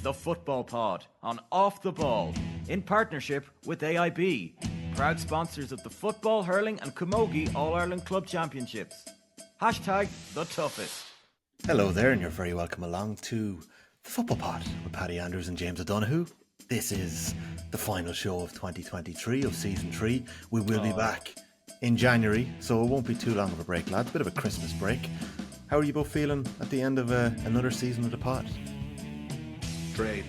the Football Pod on Off the Ball in partnership with AIB, proud sponsors of the Football, Hurling and Camogie All-Ireland Club Championships. Hashtag the toughest. Hello there, and you're very welcome along to the Football Pod with Paddy Andrews and James O'Donoghue. This is the final show of 2023 of Season 3. We will be back in January, so it won't be too long of a break, lads. Bit of a Christmas break. How are you both feeling at the end of another season of the pod? Great.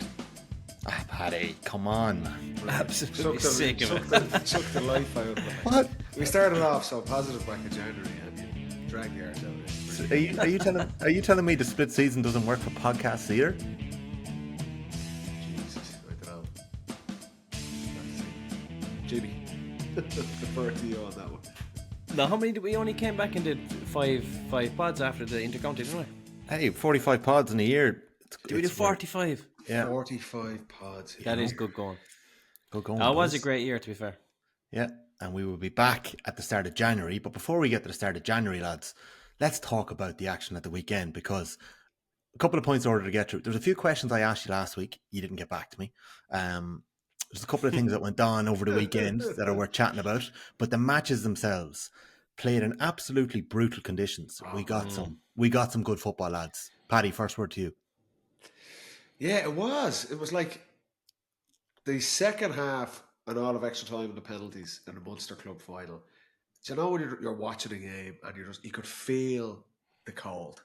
Ah, Paddy, come on. Absolutely sick of it. Took the life out of it. What? We started off so positive back in January and you dragged the arse out of it. Are you telling me the split season doesn't work for podcasts either? Jesus, I don't know. Jimmy, defer to you on that one. No, how many did we only came back and did five pods after the intercounty, didn't we? Hey, 45 pods in a year. Did we do 45? Yeah. 45 pods. That is good going. Good going. That was a great year, to be fair. Yeah, and we will be back at the start of January. But before we get to the start of January, lads, let's talk about the action at the weekend, because a couple of points in order to get through. There's a few questions I asked you last week. You didn't get back to me. There's a couple of things that went on over the weekend that are worth chatting about. But the matches themselves played in absolutely brutal conditions. We got some good football, lads. Paddy, first word to you. Yeah, it was. It was like the second half and all of extra time and the penalties in the Munster Club final. Do you know when you're watching a game and you could feel the cold?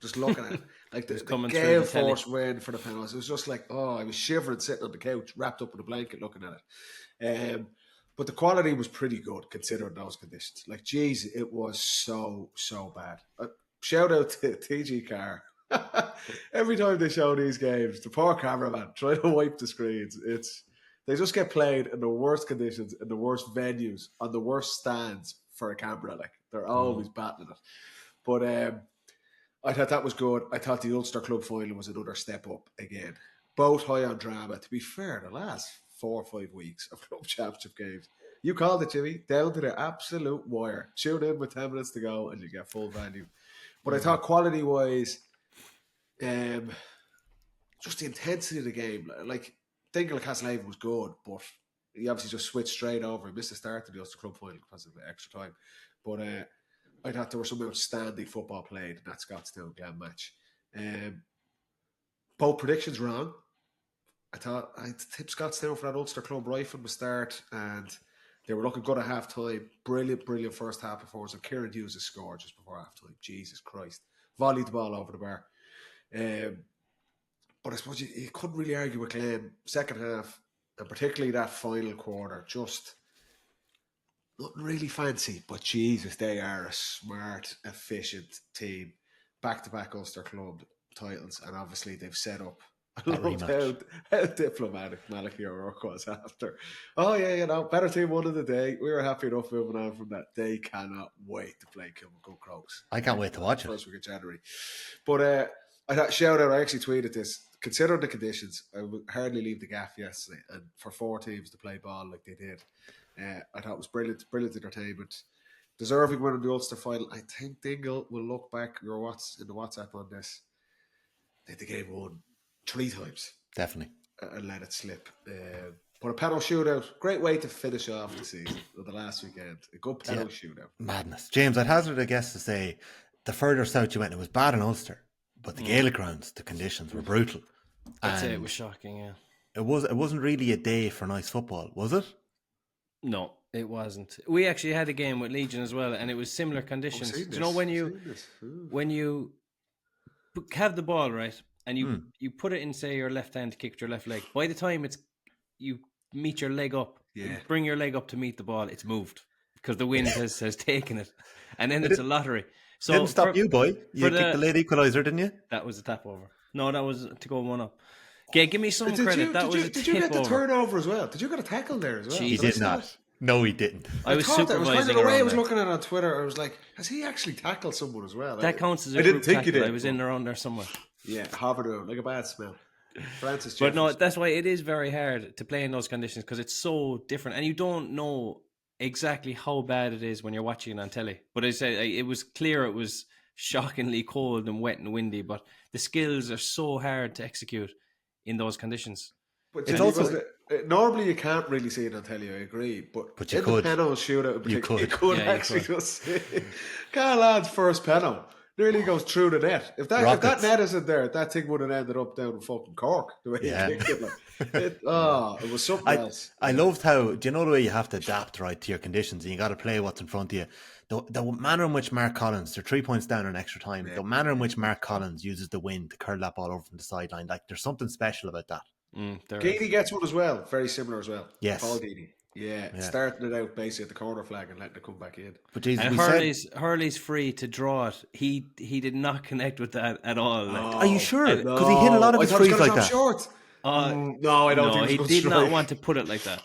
Just looking at it. Like the gale force wind for the penalties. It was just like, I was shivering sitting on the couch, wrapped up in a blanket looking at it. But the quality was pretty good considering those conditions. Like, geez, it was so bad. Shout out to TG Carr. Every time they show these games, the poor cameraman trying to wipe the screens. They just get played in the worst conditions, in the worst venues, on the worst stands for a camera. Like, they're always battling it. But I thought that was good. I thought the Ulster Club final was another step up again. Both high on drama. To be fair, the last 4 or 5 weeks of Club Championship games, you called it, Jimmy, down to the absolute wire. Tune in with 10 minutes to go and you get full value. But I thought quality-wise, just the intensity of the game. Like, thinking of Castlehaven was good, but he obviously just switched straight over. He missed the start of the Ulster Club final because of the extra time. But I thought there was some outstanding football played in that Scotstown and Glen match. Both predictions wrong. I tipped Scotstown for that Ulster Club right from the start, and they were looking good at half time. Brilliant first half performance. And Kieran Hughes has scored just before half time. Jesus Christ. Volleyed the ball over the bar. But I suppose you couldn't really argue with Glen. Second half, and particularly that final quarter, just nothing really fancy. But Jesus, they are a smart, efficient team. Back-to-back Ulster Club titles, and obviously they've set up. I loved how diplomatic Malachy O'Rourke was after. Oh yeah, better team won of the day. We were happy enough moving on from that. They cannot wait to play Kilmacud Crows. I can't wait to watch it. First week of January. But I thought, shout out, I actually tweeted this. Considering the conditions, I would hardly leave the gaff yesterday, and for 4 teams to play ball like they did, I thought it was brilliant entertainment. Deserving win in the Ulster final. I think Dingle will look back in the WhatsApp on this. They had the game won 3 times. Definitely. And let it slip. But a penalty shootout, great way to finish off the season, or the last weekend. A good penalty shootout. Madness. James, I'd hazard a guess to say the further south you went, it was bad in Ulster, but the Gaelic grounds, the conditions were brutal. I'd say it was shocking, yeah. It wasn't really a day for nice football, was it? No, it wasn't. We actually had a game with Legion as well, and it was similar conditions. Do you know when you have the ball, right, and you put it in, say, your left hand to kick with your left leg, by the time you meet your leg up, you bring your leg up to meet the ball, it's moved because the wind has taken it, and then it's a lottery. So didn't stop you, boy. You kicked the late equaliser, didn't you? That was a tap over. No, that was to go 1 up. Okay, give me some credit. Did you get the turnover as well? Did you get a tackle there as well? He did not. No, he didn't. I was supervising. The way I was looking at it on Twitter, I was like, has he actually tackled someone as well? That counts as a group tackle. I was in around there somewhere. Yeah, hovered around like a bad smell. Francis But no, that's why it is very hard to play in those conditions, because it's so different, and you don't know exactly how bad it is when you're watching it on telly. But I said it was clear it was shockingly cold and wet and windy, but the skills are so hard to execute in those conditions. But It's also normally you can't really see it until you agree, but you in could. the penalty shootout, You you could Yeah, you actually could. just see Callahan's first penalty nearly goes through the net. If that net isn't there, that thing would have ended up down in fucking Cork. The way he kicked it, it was something else. I loved how, do you know the way you have to adapt, right, to your conditions, and you got to play what's in front of you. The manner in which Mark Collins, they're 3 points down in extra time, the manner in which Mark Collins uses the wind to curl that ball over from the sideline, like there's something special about that. Geaney gets one as well, very similar as well. Yes. Paul Geaney. Yeah, starting it out basically at the corner flag and letting it come back in. But geez, and Hurley's free to draw it. He did not connect with that at all. Are you sure? Because he hit a lot of his frees like that. Short. No, I don't think he did not want to put it like that.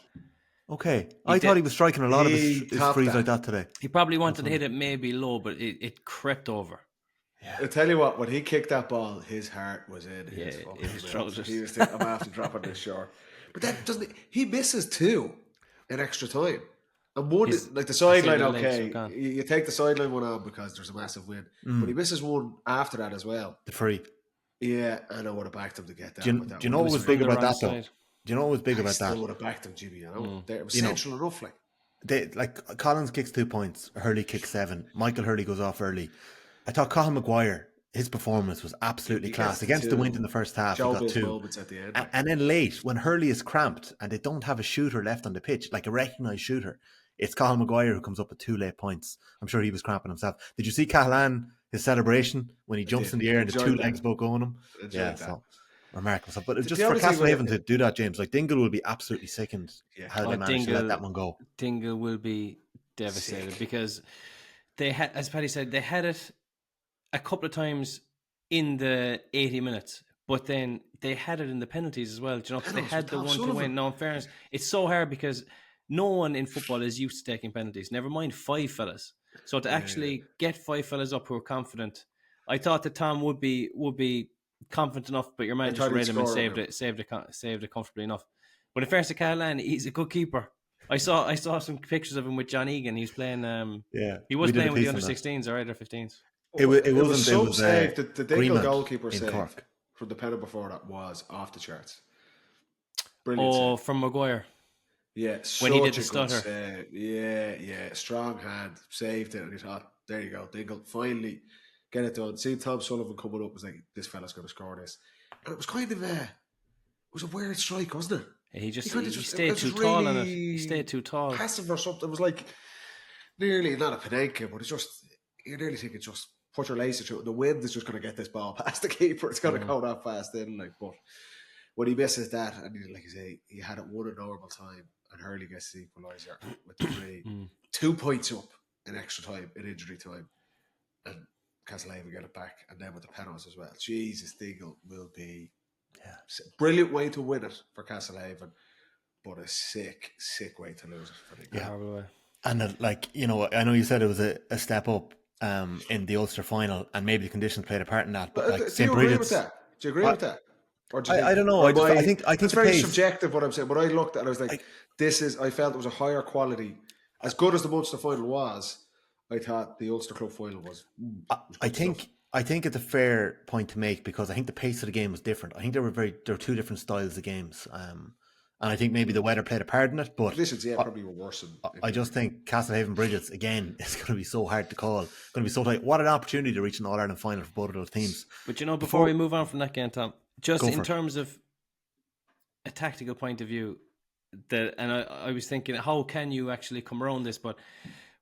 Okay, I thought he was striking a lot of his frees like that today. He probably wanted to hit it maybe low, but it crept over. Yeah. I tell you what, when he kicked that ball, his heart was in his trousers. He was thinking, I'm after dropping this short. But that doesn't. He misses 2 in extra time, and one like the sideline. Okay, you take the sideline one on because there's a massive win, but he misses one after that as well. The free. Yeah, and I would have backed him to get that. Do you know what was big about that though? Do you know what was big about that? I would have backed him, Jimmy. It was central enough, like Collins kicks 2 points, Hurley kicks 7. Michael Hurley goes off early. I thought Colin Maguire, his performance was absolutely class against the wind in the first half. He got 2 at the end. And then late, when Hurley is cramped and they don't have a shooter left on the pitch, like a recognised shooter, it's Colin Maguire who comes up with 2 late points. I'm sure he was cramping himself. Did you see Callahan, his celebration when he jumps in the air and the 2 legs both go on him? So remarkable. But just for Castlehaven to do that, James, like Dingle will be absolutely sickened how they managed to let that one go. Dingle will be devastated because they had, as Paddy said, they had it a couple of times in the 80 minutes, but then they had it in the penalties as well. Do you know, they had the one to win. No, in fairness, it's so hard because no one in football is used to taking penalties. Never mind 5 fellas. So to actually get 5 fellas up who are confident, I thought that Tom would be confident enough, but your man just read him and saved it comfortably enough. But in fairness to Callahan, he's a good keeper. I saw some pictures of him with John Egan. He was playing. He was playing with the under 16s or under 15s. It was saved. The Dingle goalkeeper saved from the penalty before that was off the charts. Brilliant. Save. From Maguire. Yeah, when he did the stutter. Save. Yeah, strong hand, saved it, and he thought, there you go, Dingle, finally get it done. See Tom Sullivan coming up was like, this fella's going to score this, and it was kind of it was a weird strike, wasn't it? Yeah, he stayed too tall on it. He stayed too tall. Passive or something. It was like nearly not a Panenka, but it's just you nearly think it's just put your laces through it. The wind is just going to get this ball past the keeper. It's going to go that fast in, but when he misses that, and like you say, he had it won a normal time, and Hurley gets the equaliser with the 3, 2 points up in extra time, in injury time, and Castlehaven get it back, and then with the penalties as well. Jesus, Dingle will be brilliant way to win it for Castlehaven, but a sick way to lose it for the game. And I know you said it was a step up in the Ulster final, and maybe the conditions played a part in that. But do you agree with that? Do you agree with that? Or do you I don't know. I think it's very subjective what I'm saying. But I looked at it, I was like, I felt it was a higher quality. As good as the Munster final was, I thought the Ulster Club final was. I think it's a fair point to make because I think the pace of the game was different. I think there were 2 different styles of games. And I think maybe the weather played a part in it, but conditions, probably were worse. I just think Castlehaven Bridges again is going to be so hard to call. It's going to be so tight. What an opportunity to reach an All Ireland final for both of those teams. But before we move on from that game, Tom, just in terms of a tactical point of view, I was thinking, how can you actually come around this? But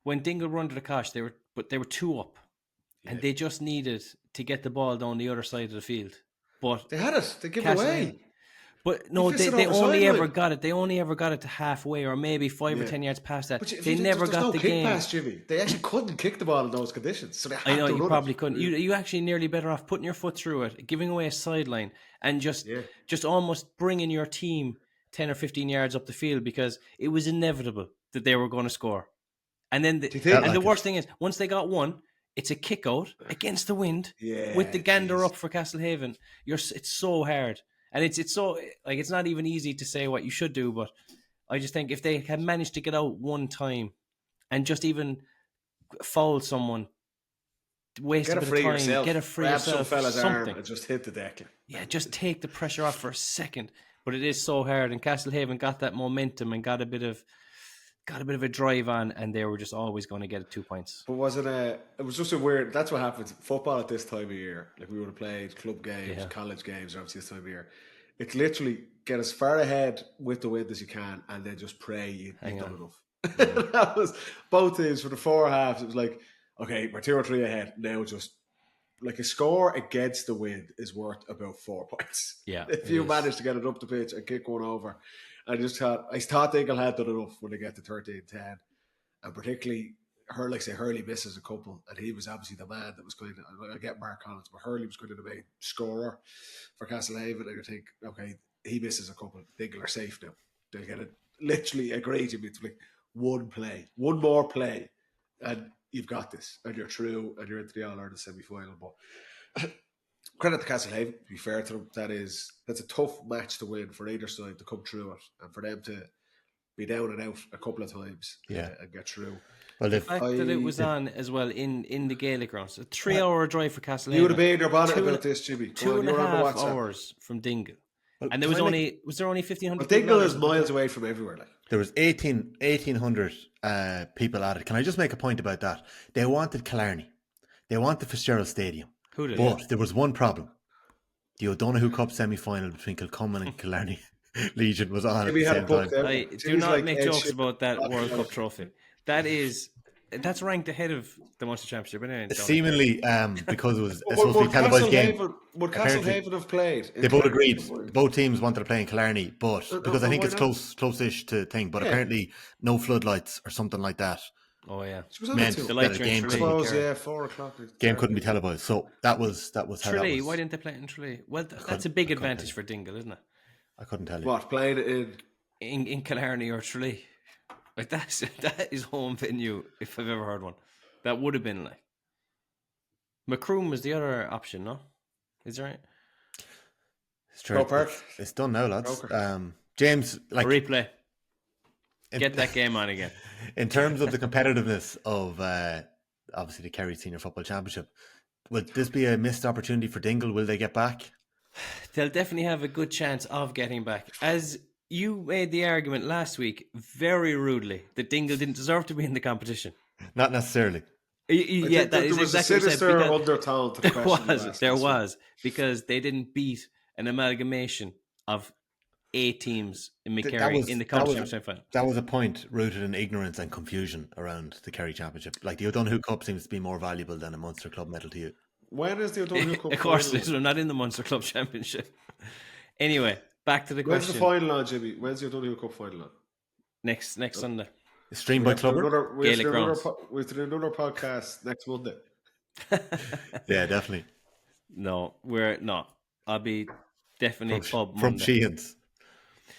when Dingle run to the Kosh, they were 2 up, and they just needed to get the ball down the other side of the field. But they had it. They gave it away. But no, they only ever got it. They only ever got it to halfway, or maybe 5 or 10 yards past that. They never got the game. Pass, Jimmy. They actually couldn't kick the ball in those conditions. So I know you probably couldn't. You actually nearly better off putting your foot through it, giving away a sideline, and just almost bringing your team 10 or 15 yards up the field because it was inevitable that they were going to score. And then the worst thing is once they got one, it's a kick out against the wind with the gander up for Castlehaven. It's so hard. And it's so, like, it's not even easy to say what you should do, but I just think if they had managed to get out one time and just even foul someone waste Get a it bit free of time, yourself. get it free Grab some yourself, fella's something. arm and just hit the deck. Yeah, just take the pressure off for a second. But it is so hard, and Castlehaven got that momentum and got a bit of a drive on, and they were just always going to get 2 points. But it was just a weird, that's what happens. Football at this time of year, like we would have played club games, college games, obviously this time of year. It's literally get as far ahead with the wind as you can and then just pray you've done enough. That was both teams for the 4 halves. It was like, okay, we're 2 or 3 ahead. Now just like a score against the wind is worth about 4 points. Yeah. If you manage to get it up the pitch and kick one over. I thought Dingle had done enough when they get to 13-10. And particularly Hurley misses a couple, and he was obviously the man that was going to, I get Mark Collins, but Hurley was going to be the main scorer for Castlehaven, and you think, okay, he misses a couple, Dingle are safe now. They'll get it literally agreed to be like one more play, and you've got this, and you're through, and you're into the All-Ireland semi-final. But credit to Castlehaven, to be fair to them, that's a tough match to win for either side to come through it, and for them to be down and out a couple of times and get through. Well, the fact that it was on as well in the Gaelic grounds, a 3-hour drive for Castlehaven. You would have been in your bonnet about this, Jimmy. 2.5 hours from Dingle. Well, and there was there only 1,500 Well, Dingle is miles away from everywhere. Like. There was 1,800 people at it. Can I just make a point about that? They wanted Killarney. They wanted Fitzgerald Stadium. Who did? But there was one problem. The O'Donoghue Cup semi-final between Kilcummin and Killarney Legion was on at the same time. Do not make jokes about that World Cup trophy. That's ranked ahead of the Munster Championship. Anyway, seemingly, because it was supposed to be a televised game. Would Castlehaven have played? They both agreed. Both teams wanted to play in Killarney, but because I think it's close-ish to thing. But apparently, no floodlights or something like that. Oh yeah, meant that a game couldn't, 4 o'clock. Game couldn't be televised. So that was how Tralee, that was. why didn't they play it in Tralee? Well, that's a big advantage for Dingle, isn't it? I couldn't tell you. What, playing it in Killarney or Tralee? Like that is home venue if I've ever heard one. That would have been like Macroom was the other option, no? Is that right? It's true. It's done now, lads. James, like replay. Get that game on again. In terms of the competitiveness of obviously the Kerry Senior Football Championship, will this be a missed opportunity for Dingle? Will they get back? They'll definitely have a good chance of getting back. As you made the argument last week, very rudely, that Dingle didn't deserve to be in the competition. Not necessarily. Yeah, that is exactly what I said. There was a sinister undertone to the question. There was, because they didn't beat an amalgamation of 8 teams in McCarthy in the county championship final. That was a point rooted in ignorance and confusion around the Kerry Championship. Like the O'Donoghue Cup seems to be more valuable than a Munster Club medal to you. When is the O'Donoghue Cup? Of course, I'm not in the Munster Club Championship. Anyway, back to the question. When's the final on, Jimmy? When's the O'Donoghue Cup final on? Next Sunday. Streamed by Clubber. We'll do another podcast next Monday. Yeah, definitely. No, we're not. I'll be definitely from Monday. Sheehan's.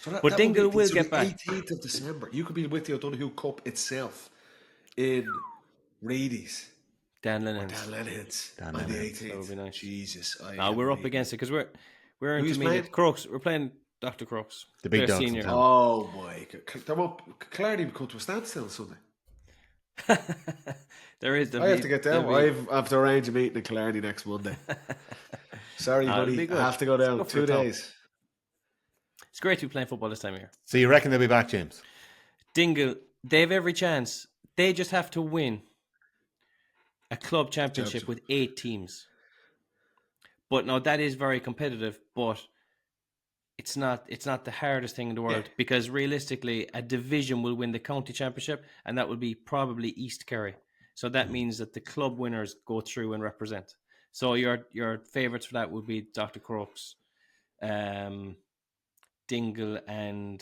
So but Dingle will get back. 18th of December. You could be with the O'Donoghue Cup itself in Reedy's. Dan Lennon's on the 18th. That would be nice. Jesus. We're up against it because we're intermediate. Crooks. We're playing Dr. Crooks. The big dogs. Senior. Oh my God. Clarity will come to a standstill Sunday. There is. I have to get down. I have to arrange a meeting in Killarney next Monday. Sorry, buddy. I have to go down 2 days. It's great to be playing football this time of year. So you reckon they'll be back, James? Dingle, they have every chance. They just have to win a club championship with 8 teams. But no, that is very competitive, but it's not the hardest thing in the world because realistically a division will win the county championship and that will be probably East Kerry. So that means that the club winners go through and represent. So your favourites for that would be Dr. Crooks, Dingle, and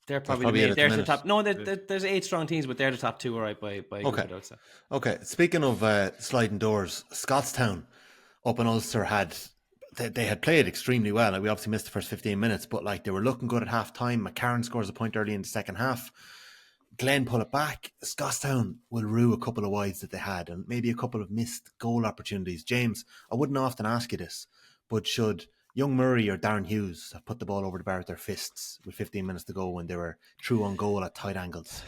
they're probably they're the top. No, there's 8 strong teams, but they're the top 2, right? By okay. Good, I would say. Okay. Speaking of sliding doors, Scottstown up in Ulster they had played extremely well. Like, we obviously missed the first 15 minutes, but like they were looking good at half time. McCarron scores a point early in the second half. Glen pull it back. Scottstown will rue a couple of wides that they had and maybe a couple of missed goal opportunities. James, I wouldn't often ask you this, but should Young Murray or Darren Hughes have put the ball over the bar with their fists with 15 minutes to go when they were through on goal at tight angles?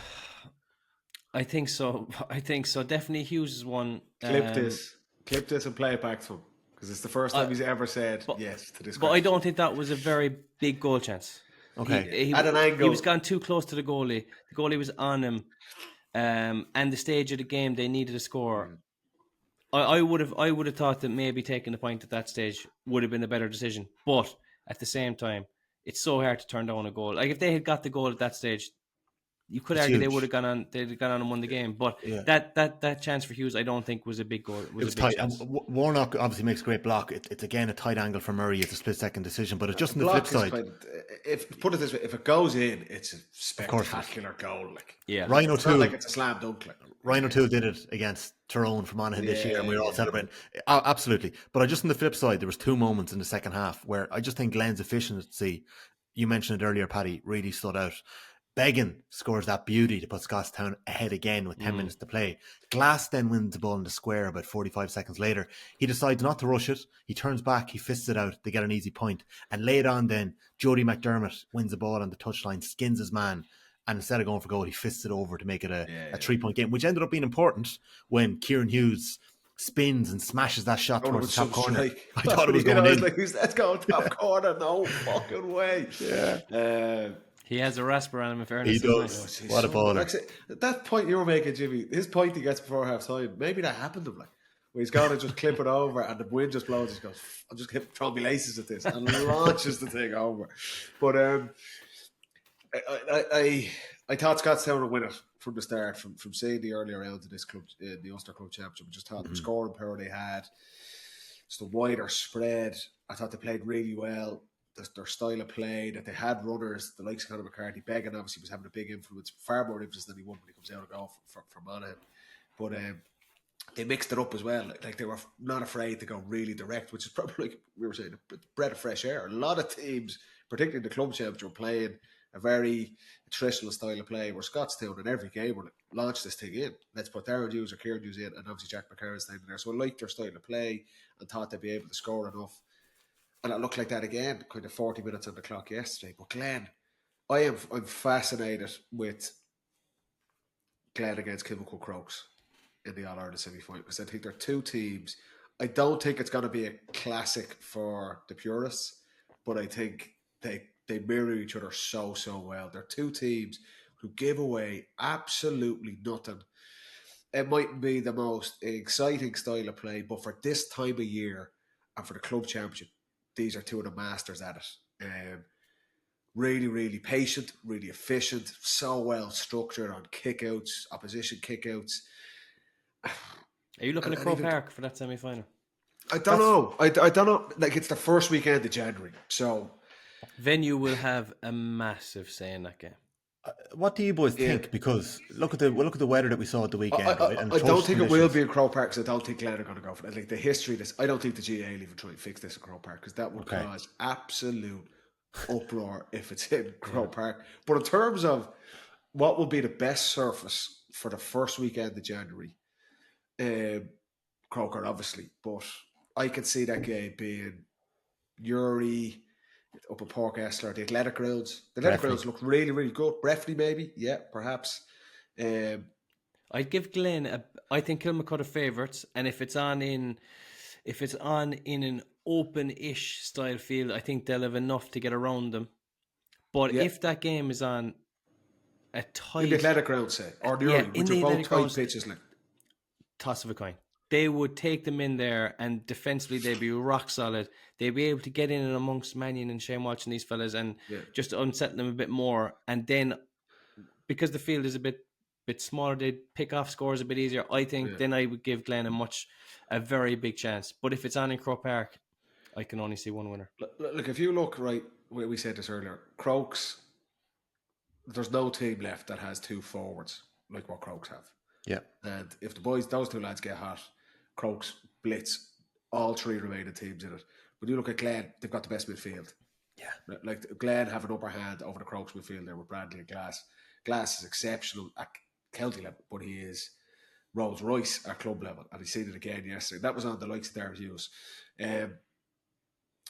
I think so. Definitely Hughes is one. Clip this and play it back to him, because it's the first time he's ever said yes to this But question. I don't think that was a very big goal chance. Okay. At an angle. He was gone too close to the goalie. The goalie was on him. And the stage of the game, they needed a score. I would have thought that maybe taking the point at that stage would have been a better decision. But at the same time, it's so hard to turn down a goal. Like if they had got the goal at that stage, you could argue they would have gone on. They'd have gone on and won the game. But that chance for Hughes, I don't think was a big goal. It was tight. Chance. Warnock obviously makes a great block. It's again a tight angle for Murray. It's a split-second decision, but it's just on the flip side. Put it this way, if it goes in, it's a spectacular goal. Like, Ryan it's not like it's a slam dunk. Like. Ryan O'Toole did it against Tyrone for Monaghan this year, and we were all celebrating. Absolutely. But just on the flip side, there was 2 moments in the second half where I just think Glen's efficiency, you mentioned it earlier, Paddy, really stood out. Began scores that beauty to put Scottstown ahead again with 10 minutes to play. Glass then wins the ball in the square about 45 seconds later. He decides not to rush it. He turns back, he fists it out, they get an easy point. And later on then, Jody McDermott wins the ball on the touchline, skins his man, and instead of going for goal, he fists it over to make it a 3-point game, which ended up being important when Kieran Hughes spins and smashes that shot towards the top corner. I thought it was going in. Like, let's go top corner. No fucking way. He has a rasper on him, in fairness. He does. What a baller. At that point you were making, Jimmy, his point he gets before half time, maybe that happened to him. Like, where he's going to just clip it over and the wind just blows. He goes, I'm just throwing my laces at this, and launches the thing over. But I thought Scottstown would win it from the start, from seeing the earlier round of this club, the Ulster Club Championship. I just thought the scoring power they had, just the wider spread. I thought they played really well. Their style of play, that they had runners, the likes of Conor McCarthy. Began obviously was having a big influence, far more influence than he would when he comes out of goal for Monaghan. But they mixed it up as well. Like they were not afraid to go really direct, which is probably, like we were saying, a breath of fresh air. A lot of teams, particularly the club championship, were playing a very traditional style of play, where Scottstown in every game were like, launch this thing in. Let's put Darren Hughes or Kieran Hughes in, and obviously Jack McCarran standing there. So I liked their style of play and thought they'd be able to score enough. And it looked like that again, kind of 40 minutes on the clock yesterday. But Glen, I'm fascinated with Glen against Kilmacud Crokes in the All-Ireland semi-final, because I think they're two teams. I don't think it's going to be a classic for the purists, but I think they mirror each other so well. They're two teams who give away absolutely nothing. It mightn't be the most exciting style of play, but for this time of year and for the club championship, these are two of the masters at it. Really, really patient, really efficient, so well structured on kickouts, opposition kickouts. Are you looking at Croke Park for that semi-final? I don't know. I don't know. Like, it's the first weekend of January, so venue will have a massive say in that game. What do you boys think? Because look at the weather that we saw at the weekend. I don't think it will be in Croke Park, because I don't think Glen are going to go for it. Like, the history of this, I don't think the GA will even try and fix this in Croke Park, because that would cause absolute uproar if it's in Croke Park. But in terms of what will be the best surface for the first weekend of January, Croker obviously, but I could see that game being Uri, up at Park Esler, the athletic grounds. The athletic grounds look really, really good. Breffni, maybe, perhaps. I'd give Glen I think Kilmacud are favourites, and if it's on in an open-ish style field, I think they'll have enough to get around them. But if that game is on a tight, in the athletic ground, say, or the Uri, which are both tight pitches, like toss of a coin. They would take them in there, and defensively they'd be rock solid. They'd be able to get in and amongst Mannion and Shane watching these fellas and just unsettle them a bit more. And then, because the field is a bit smaller, they'd pick off scores a bit easier. I think then I would give Glen a very big chance. But if it's on in Croke Park, I can only see one winner. Look, if you look, right, we said this earlier, Crokes, there's no team left that has two forwards like what Crokes have. Yeah. And if those two lads get hot, Crokes blitz all three remaining teams in it. But you look at Glen, they've got the best midfield. Yeah. Like, Glen have an upper hand over the Crokes midfield there with Bradley and Glass. Glass is exceptional at county level, but he is Rolls Royce at club level, and he seen it again yesterday. That was on the likes of Darren Hughes.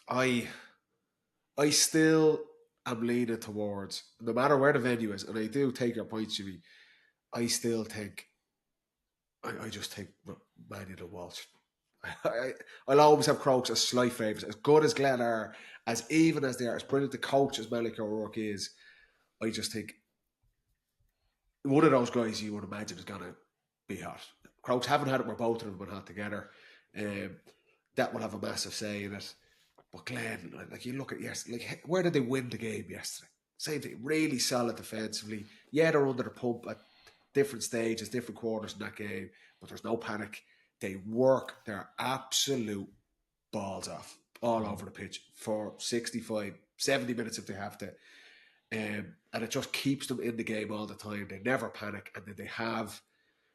I still am leaning towards, no matter where the venue is, and I do take your point, Jimmy, I still think, I just think Man United Walsh. I'll always have Crokes as slight favourites. As good as Glen are, as even as they are, as brilliant the coach as Malik O'Rourke is, I just think one of those guys you would imagine is going to be hot. Crokes haven't had it where both of them have been hot together. That will have a massive say in it. But Glen, like you look at where did they win the game yesterday? Same thing, really solid defensively. Yeah, they're under the pump at different stages, different quarters in that game, but there's no panic. They work their absolute balls off all over the pitch for 65, 70 minutes if they have to. And it just keeps them in the game all the time. They never panic. And then they have,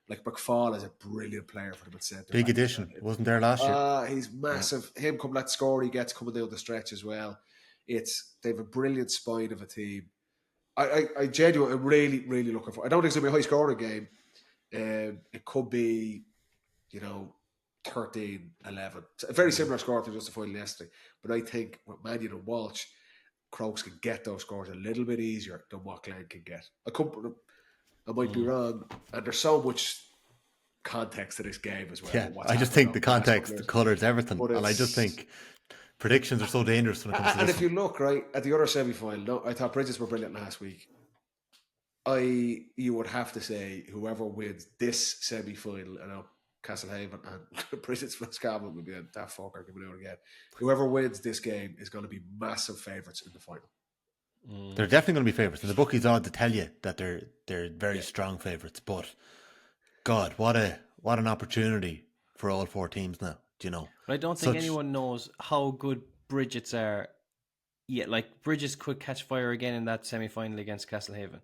like McFall is a brilliant player for them at centre. Big addition. Wasn't there last year. He's massive. Yeah. Him coming that score he gets coming down the stretch as well. They have a brilliant spine of a team. I genuinely, really, really looking for. I don't think it's going to be a high scoring game. It could be, 13-11. A very similar score to just the final yesterday. But I think with Man United and Walsh, Crokes can get those scores a little bit easier than what Glen can get. I might be wrong. And there's so much context to this game as well. Yeah, I just think the context, the colours, everything. And I just think predictions are so dangerous when it comes to this. And if you look, right, at the other semi-final, I thought Bridges were brilliant last week. You would have to say whoever wins this semi-final, I know Castlehaven and Bridges plus Campbell would be a daft fucker coming out again. Whoever wins this game is going to be massive favourites in the final. They're definitely going to be favourites. And the bookies ought to tell you that they're very strong favourites. But God, what an opportunity for all four teams now. Do you know? I don't think anyone knows how good Bridges are. Yeah, like Bridges could catch fire again in that semi-final against Castlehaven.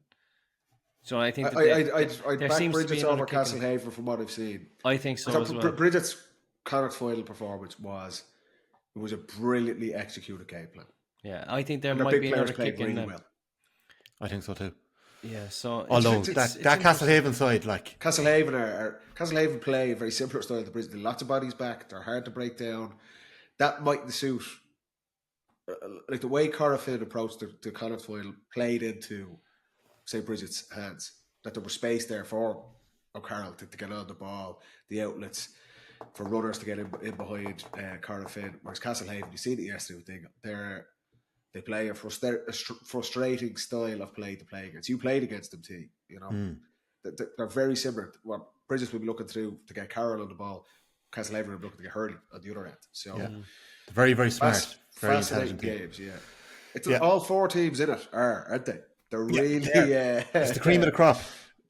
So I think I'd back Bridges over Castlehaven from what I've seen. I think so as well. Bridges' Connacht final performance was a brilliantly executed game plan. Yeah, I think there might be another kick in them. Well. I think so too. Yeah, so although that Castlehaven side, like Castlehaven play a very similar style to Bridges. Lots of bodies back. They're hard to break down. That mightn't suit. Like the way Corofin approached the Connacht final played into St. Bridget's hands, that there was space there for O'Carroll to get on the ball, the outlets for runners to get in behind Corofin. Whereas Castlehaven, you seen it yesterday, they play a frustrating style of play to play against. You played against them, T. They're very similar. What Bridges will be looking to get Carroll on the ball, Castlehaven will be looking to get Hurley on the other end. So very, very smart, very intelligent games. All four teams in it aren't they? They're really it's the cream of the crop.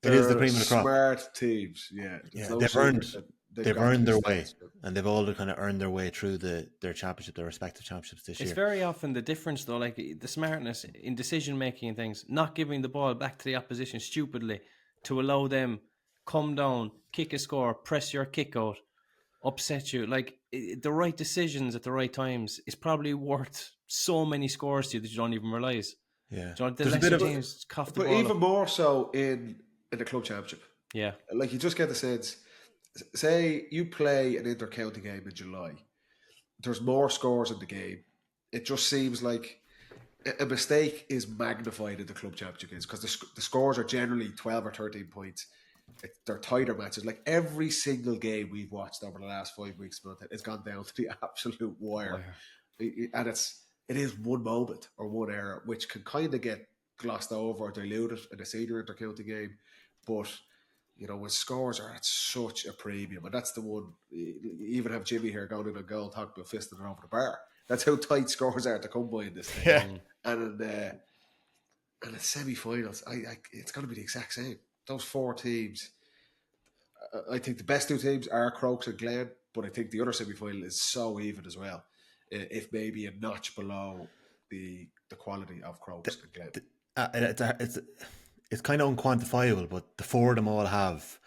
It is the cream of the crop. Smart teams, they've earned their way, and they've all kind of earned their way through their respective championships this year. It's very often the difference, though, like the smartness in decision making and things, not giving the ball back to the opposition stupidly to allow them come down, kick a score, press your kick out, upset you. Like the right decisions at the right times is probably worth so many scores to you that you don't even realise. Yeah, there's a bit of teams but even more so in the club championship. Yeah, like you just get the sense. Say you play an inter-county game in July, there's more scores in the game. It just seems like a mistake is magnified in the club championship games because the scores are generally 12 or 13 points. They're tighter matches. Like every single game we've watched over the last 5 weeks, it's gone down to the absolute wire. And it is one moment or one error which can kind of get glossed over or diluted in a senior inter-county game. But when scores are at such a premium, and that's the one, you even have Jimmy here going in a goal talking about fisting it over the bar. That's how tight scores are to come by in this thing. Yeah. And in the semi-finals, it's going to be the exact same. Those four teams, I think the best two teams are Crokes and Glen, but I think the other semi-final is so even as well, if maybe a notch below the quality of Crokes and Glen. It's kind of unquantifiable, but the four of them all have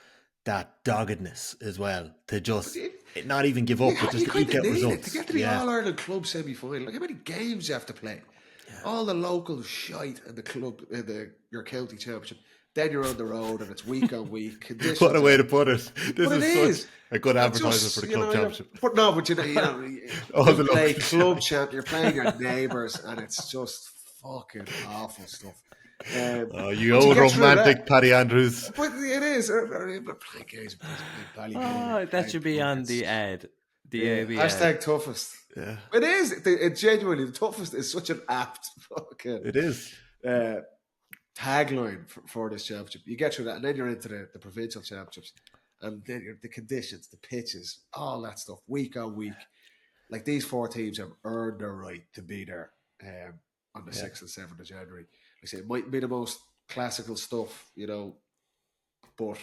that doggedness as well to just not even give up, but just to eke out results. To get to the All-Ireland club semi-final, like how many games you have to play? Yeah. All the local shite in the club, your county championship. Then you're on the road and it's week on week. What a way to put it. This is such a good advertisement for the club championship. You play club champ, you're playing your neighbours and it's just fucking awful stuff. You old romantic Paddy Andrews. But it is. That should be on the ad. The AB hashtag toughest. Yeah. It is. It genuinely, the toughest is such an apt fucking It is. tagline for this championship. You get through that, and then you're into the provincial championships, and then the conditions, the pitches, all that stuff, week on week. Like, these 4 teams have earned their right to be there on the 6th and 7th of January. Like I say, it mightn't be the most classical stuff, but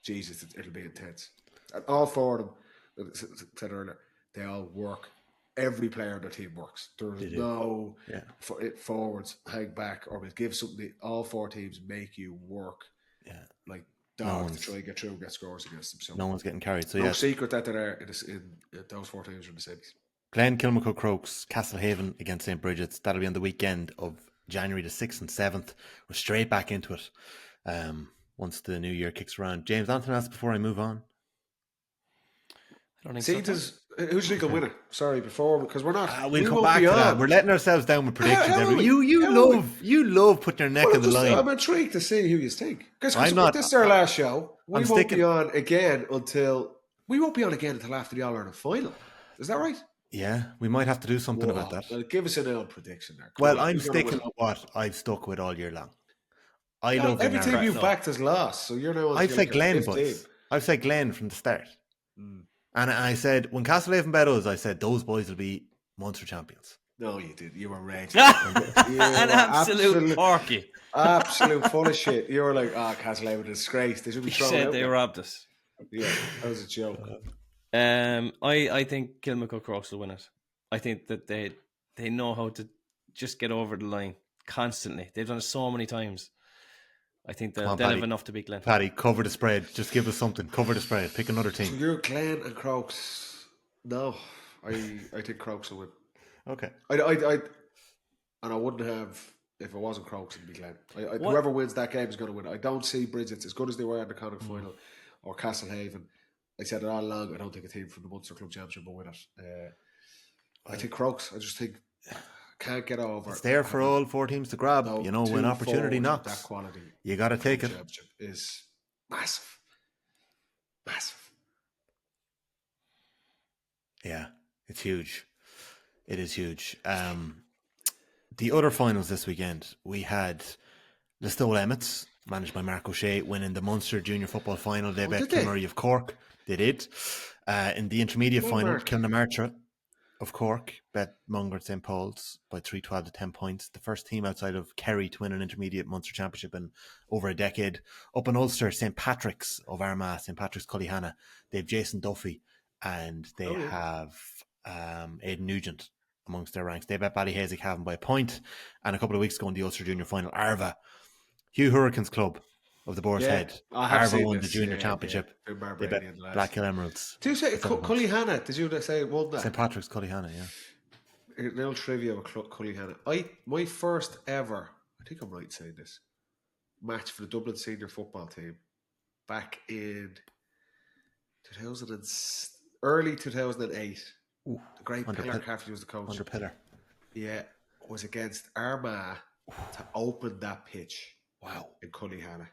Jesus, it'll be intense. And all 4 of them, as I said earlier, they all work. Every player on their team works. There's no forwards hang back or will give something. All 4 teams make you work like dogs to try and get through and get scores against them. So no one's getting carried. So no secret that they're there in those 4 teams from the cities. Glen, Kilmacud Crokes, Castlehaven against St. Bridget's. That'll be on the weekend of January the 6th and 7th. We're straight back into it once the new year kicks around. James, anything else before I move on? I don't think so. Who's the winner? Sorry, because we're not. We'll come back to that. We're letting ourselves down with predictions. You love putting your neck in the line. I'm intrigued to see who you think. Because this is our last show. We won't be on again until after the All-Ireland final. Is that right? Yeah, we might have to do something about that. Well, give us an old prediction there. Well, I'm sticking with what I've stuck with all year long. I love every team you've backed has lost, so you're now. I've said Glen, boys. I've said Glen from the start. And I said, when Castlehaven bet us, I said, those boys will be Munster champions. No, you did. You were raging. An absolute porky. Absolute full of shit. You were like, Castlehaven disgrace. They should be thrown out. Said they robbed us. Yeah, that was a joke. I think Kilmacud Crokes will win it. I think that they know how to just get over the line constantly. They've done it so many times. I think they'll have enough to beat Glen. Paddy, cover the spread. Just give us something. Cover the spread. Pick another team. So you're Glen and Crokes. No, I think Crokes will win. Okay. I wouldn't have if it wasn't Crokes. It'd be Glen. Whoever wins that game is going to win. I don't see Bridget's as good as they were in the Connacht final or Castlehaven. I said it all along. I don't think a team from the Munster Club Championship will win it. I think Crokes. I just think can't get over. It's there for all 4 teams to grab. When opportunity knocks, that quality, you got to take it. Championship is massive. Yeah, it's huge. It is huge. The other finals this weekend, we had Listowel Emmets, managed by Mark O'Shea, winning the Munster Junior Football Final. They bet Kilmurray of Cork. They did. In the intermediate final, Kilnamartyra of Cork bet Munger at St. Paul's by 3-12 to 10 points. The first team outside of Kerry to win an intermediate Munster Championship in over a decade. Up in Ulster, St. Patrick's of Armagh, St. Patrick's Cullyhanna. They have Jason Duffy and they have Aidan Nugent amongst their ranks. They bet Ballyhazy Cavan by a point. And a couple of weeks ago in the Ulster Junior Final, Arva, Hugh Hurricanes Club of the Boar's Head. Arva won the Junior Championship. They bet Blackhill Emeralds. Did you say Cullyhanna? Did you say won that? St. Patrick's Cullyhanna, yeah. A little trivia with Cullyhanna. My first ever, I think I'm right in saying this, match for the Dublin senior football team back in early 2008. Ooh, the great Pillar Caffrey was the coach. Under Pillar. Yeah, was against Armagh to open that pitch. Wow. In Cullyhanna.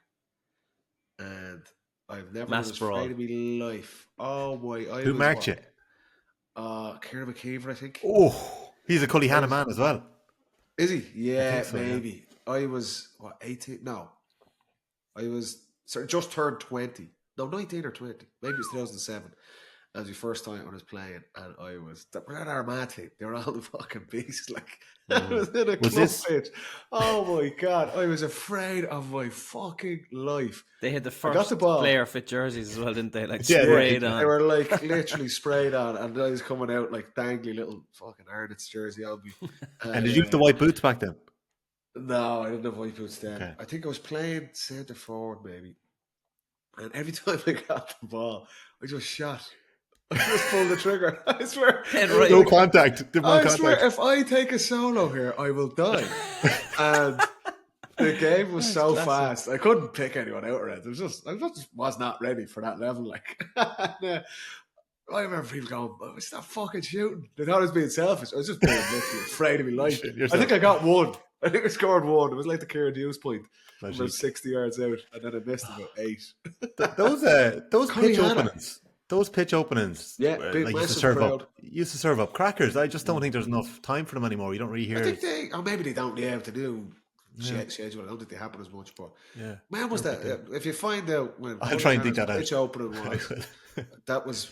And I've never been afraid of my life. Oh boy. Who marked you? Kieran McKeever, I think. Oh, he's a Cullyhanna man as well. Is he? Yeah, so, maybe. Yeah. I was, 18? No. I was just turned 20. No, 19 or 20. Maybe it's 2007. That was the first time I was playing, and I was that Armagh team. They were all the fucking beasts. Like I was in a club pitch. Oh my god, I was afraid of my fucking life. They had the first player fit jerseys as well, didn't they? Like sprayed on. They were like literally sprayed on, and I was coming out like dangly little fucking Ardents jersey on me. And did you have the white boots back then? No, I didn't have white boots then. Okay. I think I was playing centre forward maybe, and every time I got the ball, I just shot. I just pulled the trigger. I swear. No contact. I swear, if I take a solo here, I will die. And the game was so fast. I couldn't pick anyone out or anything. I just was not ready for that level. Like, I remember people going, "Oh, stop fucking shooting." They thought I was being selfish. I was just being literally afraid of my life. I think I got one. I think I scored 1. It was like the Kieran Hughes point. Magic. About 60 yards out, and then I missed about 8. Those pitch Cullyhanna. openings, Yeah, big, like massive used to serve up crackers. I just don't think there's enough time for them anymore. You don't really hear. I think maybe they don't. Yeah, to do schedule. I don't think they happen as much. But when was that? If you find out when I'll try and dig that out. Pitch opening was that was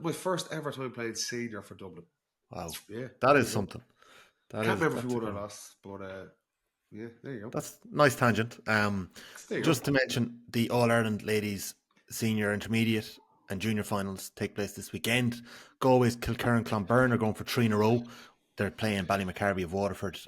my first ever time playing senior for Dublin. Wow, yeah, that is something. I can't remember if we won or lost, but yeah, there you go. That's a nice tangent. Just to mention, the All Ireland ladies senior, intermediate, and junior finals take place this weekend. Galway's Kilkerran and Clonberne are going for 3 in a row. They're playing Ballymacarbie of Waterford,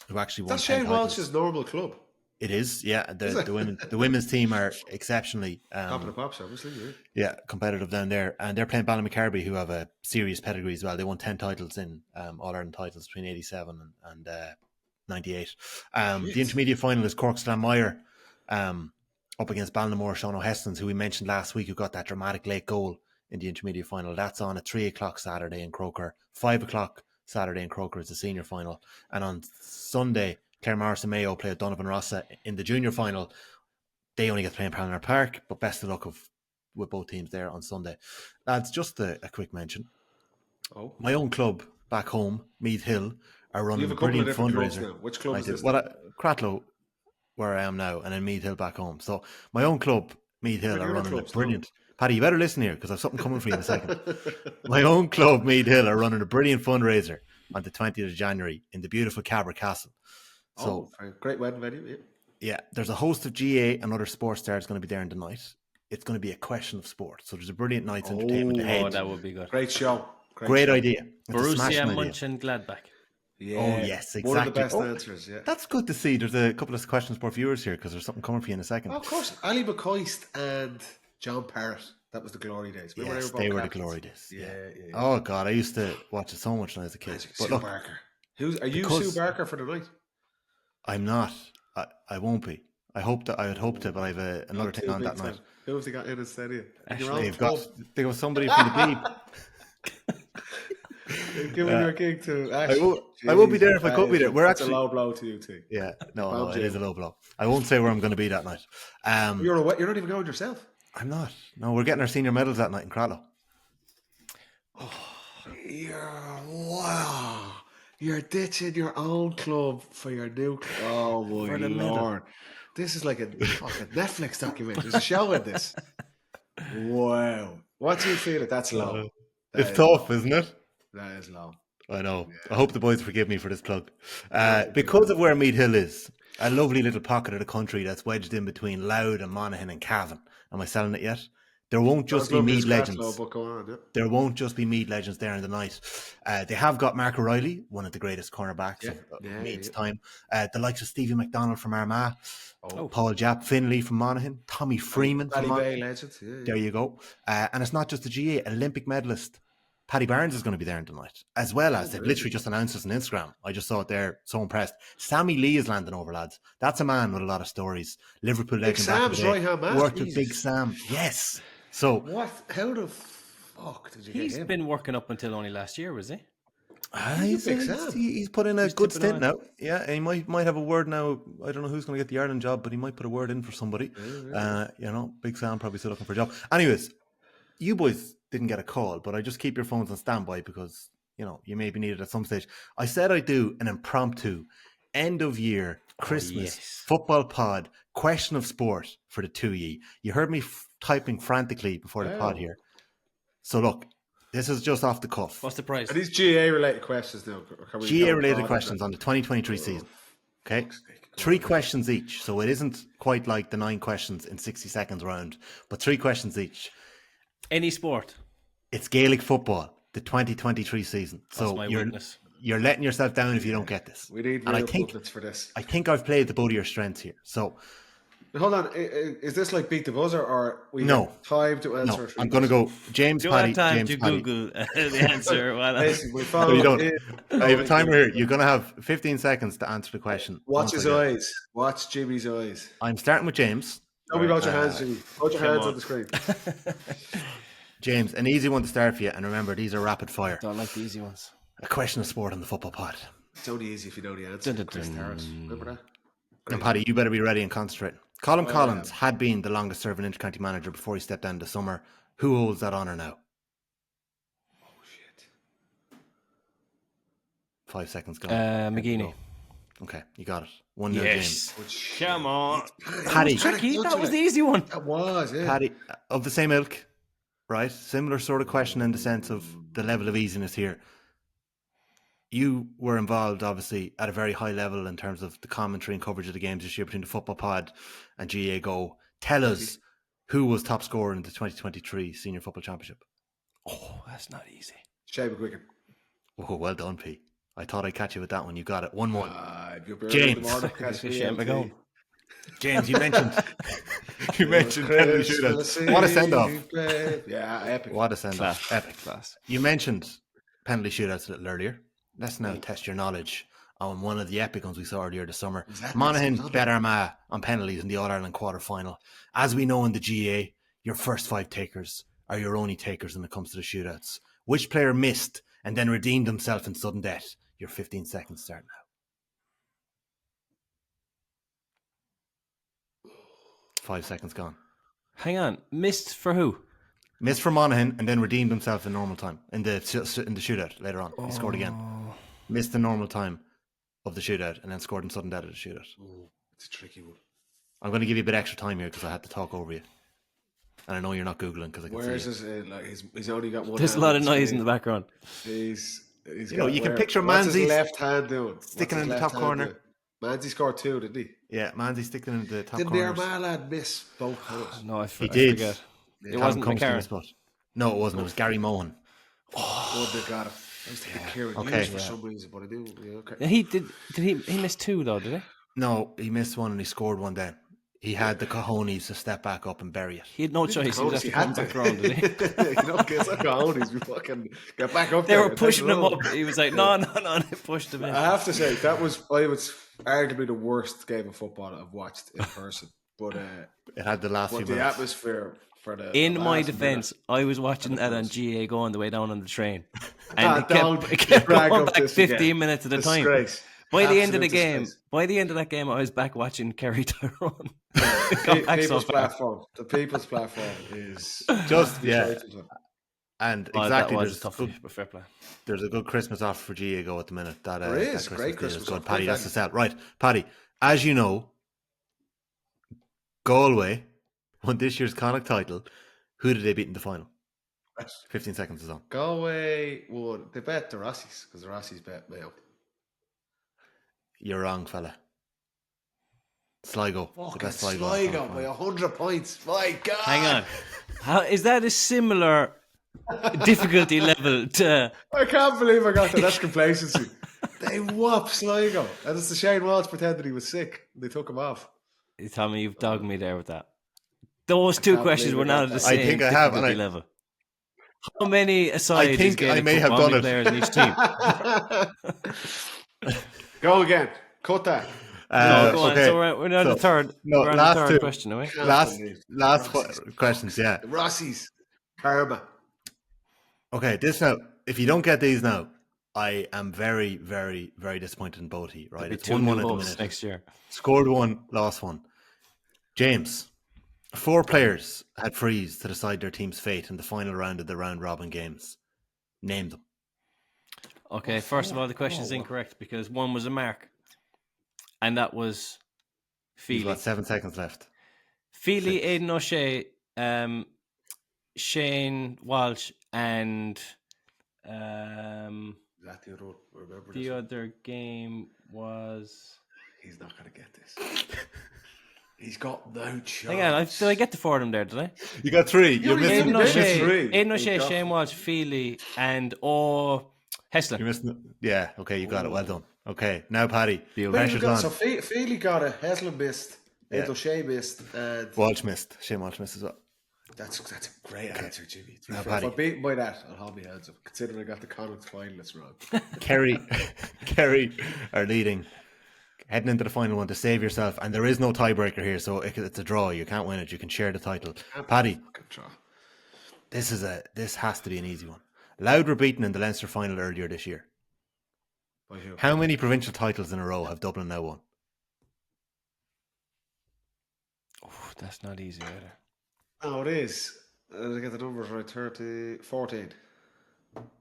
who actually won. That's Shane Walsh's normal club. It is, yeah. The women's team are exceptionally top of the pops, obviously. Yeah, competitive down there, and they're playing Ballymacarbie, who have a serious pedigree as well. They won 10 titles in All Ireland titles between '87 and 98. The intermediate final is Cork Slanmire up against Ballinamore Sean O'Hestons, who we mentioned last week, who got that dramatic late goal in the intermediate final. That's on at 3:00 Saturday in Croker. 5:00 Saturday in Croker is the senior final, and on Sunday, Claremorris and Mayo play Donovan Rossa in the junior final. They only get to play in Parliament Park, but best of luck with both teams there on Sunday. Lads, just a quick mention. My own club back home, Meath Hill, are running a brilliant fundraiser. Which club is this? Cratloe, where I am now, and then Meath Hill back home. So my own club, Meath Hill, are running a brilliant... Paddy, you better listen here, because I've something coming for you in a second. My own club, Meath Hill, are running a brilliant fundraiser on the 20th of January in the beautiful Cabra Castle. So, great wedding venue. Yeah, there's a host of GA and other sports stars going to be there in the night. It's going to be a question of sport. So there's a brilliant night's entertainment ahead. Oh, that would be good. Great show. Great idea. Borussia Mönchengladbach. Yeah. Oh, yes, exactly. One of the best answers, yeah. That's good to see. There's a couple of question sport viewers here, because there's something coming for you in a second. Oh, of course. Ali McCoist and John Parrott. That was the glory days. Remember yes, they were the glory days. Yeah. Oh, God, I used to watch it so much when I was a kid. But Sue Barker. Are you Sue Barker for the night? I'm not. I won't be. I would hope to, but I have another thing on that night. Who have they got in instead of you? They've got somebody from the Beeb. They've given your gig to Ash. I will be there if I could be there. That's a low blow to you, too. Yeah, no, it is a low blow. I won't say where I'm going to be that night. You're not even going yourself? I'm not. No, we're getting our senior medals that night in Cratloe. Wow. You're ditching your own club for your new club. Oh, my Lord. This is like a fucking Netflix documentary. There's a show in this. Wow. What do you feel that's low? It's tough, isn't it? That is low. I know. Yeah. I hope the boys forgive me for this plug. Because of where Meath Hill is, a lovely little pocket of the country that's wedged in between Louth and Monaghan and Cavan. Am I selling it yet? There won't just be Meath legends. There won't just be Meath legends there in the night. They have got Mark O'Reilly, one of the greatest cornerbacks of Meath's time. The likes of Stevie McDonald from Armagh, Paul Japp Finlay from Monaghan, Tommy Freeman from Monaghan. Legends. Yeah. There you go. And it's not just the GA. Olympic medalist Paddy Barnes is going to be there tonight, as well as they've literally just announced this on Instagram. I just saw it there. So impressed. Sammy Lee is landing over, lads. That's a man with a lot of stories. Liverpool legend. Sam's right hand man. Worked with Big Sam. Yes. So what? How the fuck did you get him? He's been working up until only last year, was he? He's put in a good stint now. Yeah, he might have a word now. I don't know who's going to get the Ireland job, but he might put a word in for somebody. Big Sam probably still looking for a job. Anyways, you boys didn't get a call, but I just keep your phones on standby because you may be needed at some stage. I said I'd do an impromptu end of year Christmas football pod question of sport for the 2E. You heard me typing frantically before the pod here. So look, this is just off the cuff. What's the price? Are these GA related questions now? GA related questions on the 2023 season. Okay. 3 questions each. So it isn't quite like the 9 questions in 60 seconds round, but 3 questions each. Any sport. It's Gaelic football, the 2023 season. That's my weakness. You're letting yourself down if you don't get this. We need real bullets for this. I think I've played the both of your strengths here. So, hold on. Is this like beat the buzzer or we have time to answer? No, I'm going to go James Paddy. Time James to Paddy. Google the answer. No, you don't. I have a timer here. You're going to have 15 seconds to answer the question. Watch his eyes. Watch Jimmy's eyes. I'm starting with James. Tell me about your hands, Jimmy. Put your hands on the screen. James, an easy one to start for you. And remember, these are rapid fire. Don't like the easy ones. A question of sport on the football pod. It's only easy if you know the answer. Chris Harris. Remember that? And Paddy, you better be ready and concentrate. Colin Collins had been the longest serving inter-county manager before he stepped down this summer. Who holds that honour now? Oh, shit. 5 seconds gone. McGeeney. Okay, you got it. 1-0 James. Come on. Paddy. That was the easy one. That was, yeah. Paddy, of the same ilk, right? Similar sort of question in the sense of the level of easiness here. You were involved, obviously, at a very high level in terms of the commentary and coverage of the games this year between the Football Pod and GA Go. Tell us who was top scorer in the 2023 Senior Football Championship. Oh, that's not easy. Shane McGuigan. Oh, well done, P. I thought I'd catch you with that one. You got it. 1-1. James. James, you mentioned penalty shootouts. What a send-off. Yeah, epic. What a send-off. Epic. Class. You mentioned penalty shootouts a little earlier. Let's now test your knowledge on one of the epic ones we saw earlier this summer. Exactly. Monaghan bet Armagh on penalties in the All-Ireland quarter-final. As we know in the GA, your first 5 takers are your only takers when it comes to the shootouts. Which player missed and then redeemed himself in sudden death? Your 15 seconds start now. 5 seconds gone. Hang on. Missed for who? Missed for Monaghan and then redeemed himself in normal time in the shootout later on. He scored again. Missed the normal time of the shootout and then scored in sudden death of the shootout. Oh, it's a tricky one. I'm going to give you a bit extra time here because I had to talk over you. And I know you're not Googling because I can Where's see his, like, he's only got one There's a lot of noise in the background. He's you know, you can picture what's his Manzi left hand doing? sticking in the top corner. Manzi scored 2, didn't he? Yeah, Manzi sticking in the top Didn't corner. the Armagh lad miss both times? No, I He I did. forget. Yeah. It wasn't McCarthy. No, it wasn't. It was Gary Mohan. Oh, they got it. I was thinking Kieran Hughes for some reason, but I knew. Yeah, okay. He did he miss 2 though, did he? No, he missed one and he scored one then. He had the cojones to step back up and bury it. He had no choice. He was He have to had come back around, did he? You know, it's like cojones. We fucking get back up They there. were pushing him up. He was like, no. They pushed him in. I have to say, that was arguably the worst game of football I've watched in person. But It had the last few the minutes. atmosphere for the In the my last defence, minute. I was watching that on GA Go on the way down on the train, Ah, and don't it kept brag going up back this 15 again. minutes at a time. Disgrace. By the end of the Absolute game, disgrace. I was back watching Kerry Tyrone. Got back so People's fast. platform. The people's platform is Just, yeah. And Oh, exactly, that was there's, tough, good, but fair play. there's a good Christmas offer for GA Go at the minute. That, There is. that Great deal Christmas good. offer. Paddy, Great that's the sell. Right, Paddy, as you know, Galway won this year's Connacht title. Who did they beat in the final? 15 seconds is on. Galway won. They bet the Rossies because the Rossies bet Mayo. You're wrong, fella. Sligo. The Fucking best Sligo. Sligo by 100 points. My God. Hang on. How is that a similar difficulty level to? I can't believe I got to that complacency. They whopped Sligo. And it's the Shane Walsh pretended he was sick. They took him off. You tell me you've dogged me there with that. Those 2 can't questions believe were I not got at the that. same I think I have, and difficulty level. How many asides? I think is I may have Gaelic done football it. players in each team? Go again. Cut that. No, go on. Okay. So we're on the third. No, we're on last the third two. question, are we? Last questions, yeah. The Rossies. Karma. Okay, this now, if you don't get these now, I am very, very, very disappointed in both of you, right? Be It's 2 1-1 new at the goals minute. next year. Scored 1, lost 1. James, 4 players had freeze to decide their team's fate in the final round of the round robin games. Name them. Okay, first of all, the question's incorrect because 1 was a mark, and that was You've Feely. got 7 seconds left. Feely, 6. Aidan O'Shea, Shane Walsh, and Exactly. I don't remember the this one. other game was. He's not going to get this. He's got no chance. Hang on, did I get the 4 of them there? Did I? You got 3. You You're only missing. gave Aidan me O'Shea, three. Aidan O'Shea, You got Shane them. Walsh, Feely, and Hessler. You're missing. Yeah, okay, you got it. Well done. Okay, now Paddy. Wait, Pressure's got, so on. Feely got it. Heslin missed. Yeah. Ed O'Shea missed. And Walsh missed. Shane Walsh missed as well. that's a great answer, Jimmy. Now, If Paddy. I'm beaten by that, I'll hold my hands up. Considering I got the Connacht finalists wrong. Kerry are leading, heading into the final one to save yourself, and there is no tiebreaker here, so it's a draw. You can't win it. You can share the title. Paddy, Fucking draw. this has to be an easy one. Louth were beaten in the Leinster final earlier this year. By who? How many provincial titles in a row have Dublin now won? Oh, that's not easy either. Oh, it is. I get the numbers right. 14.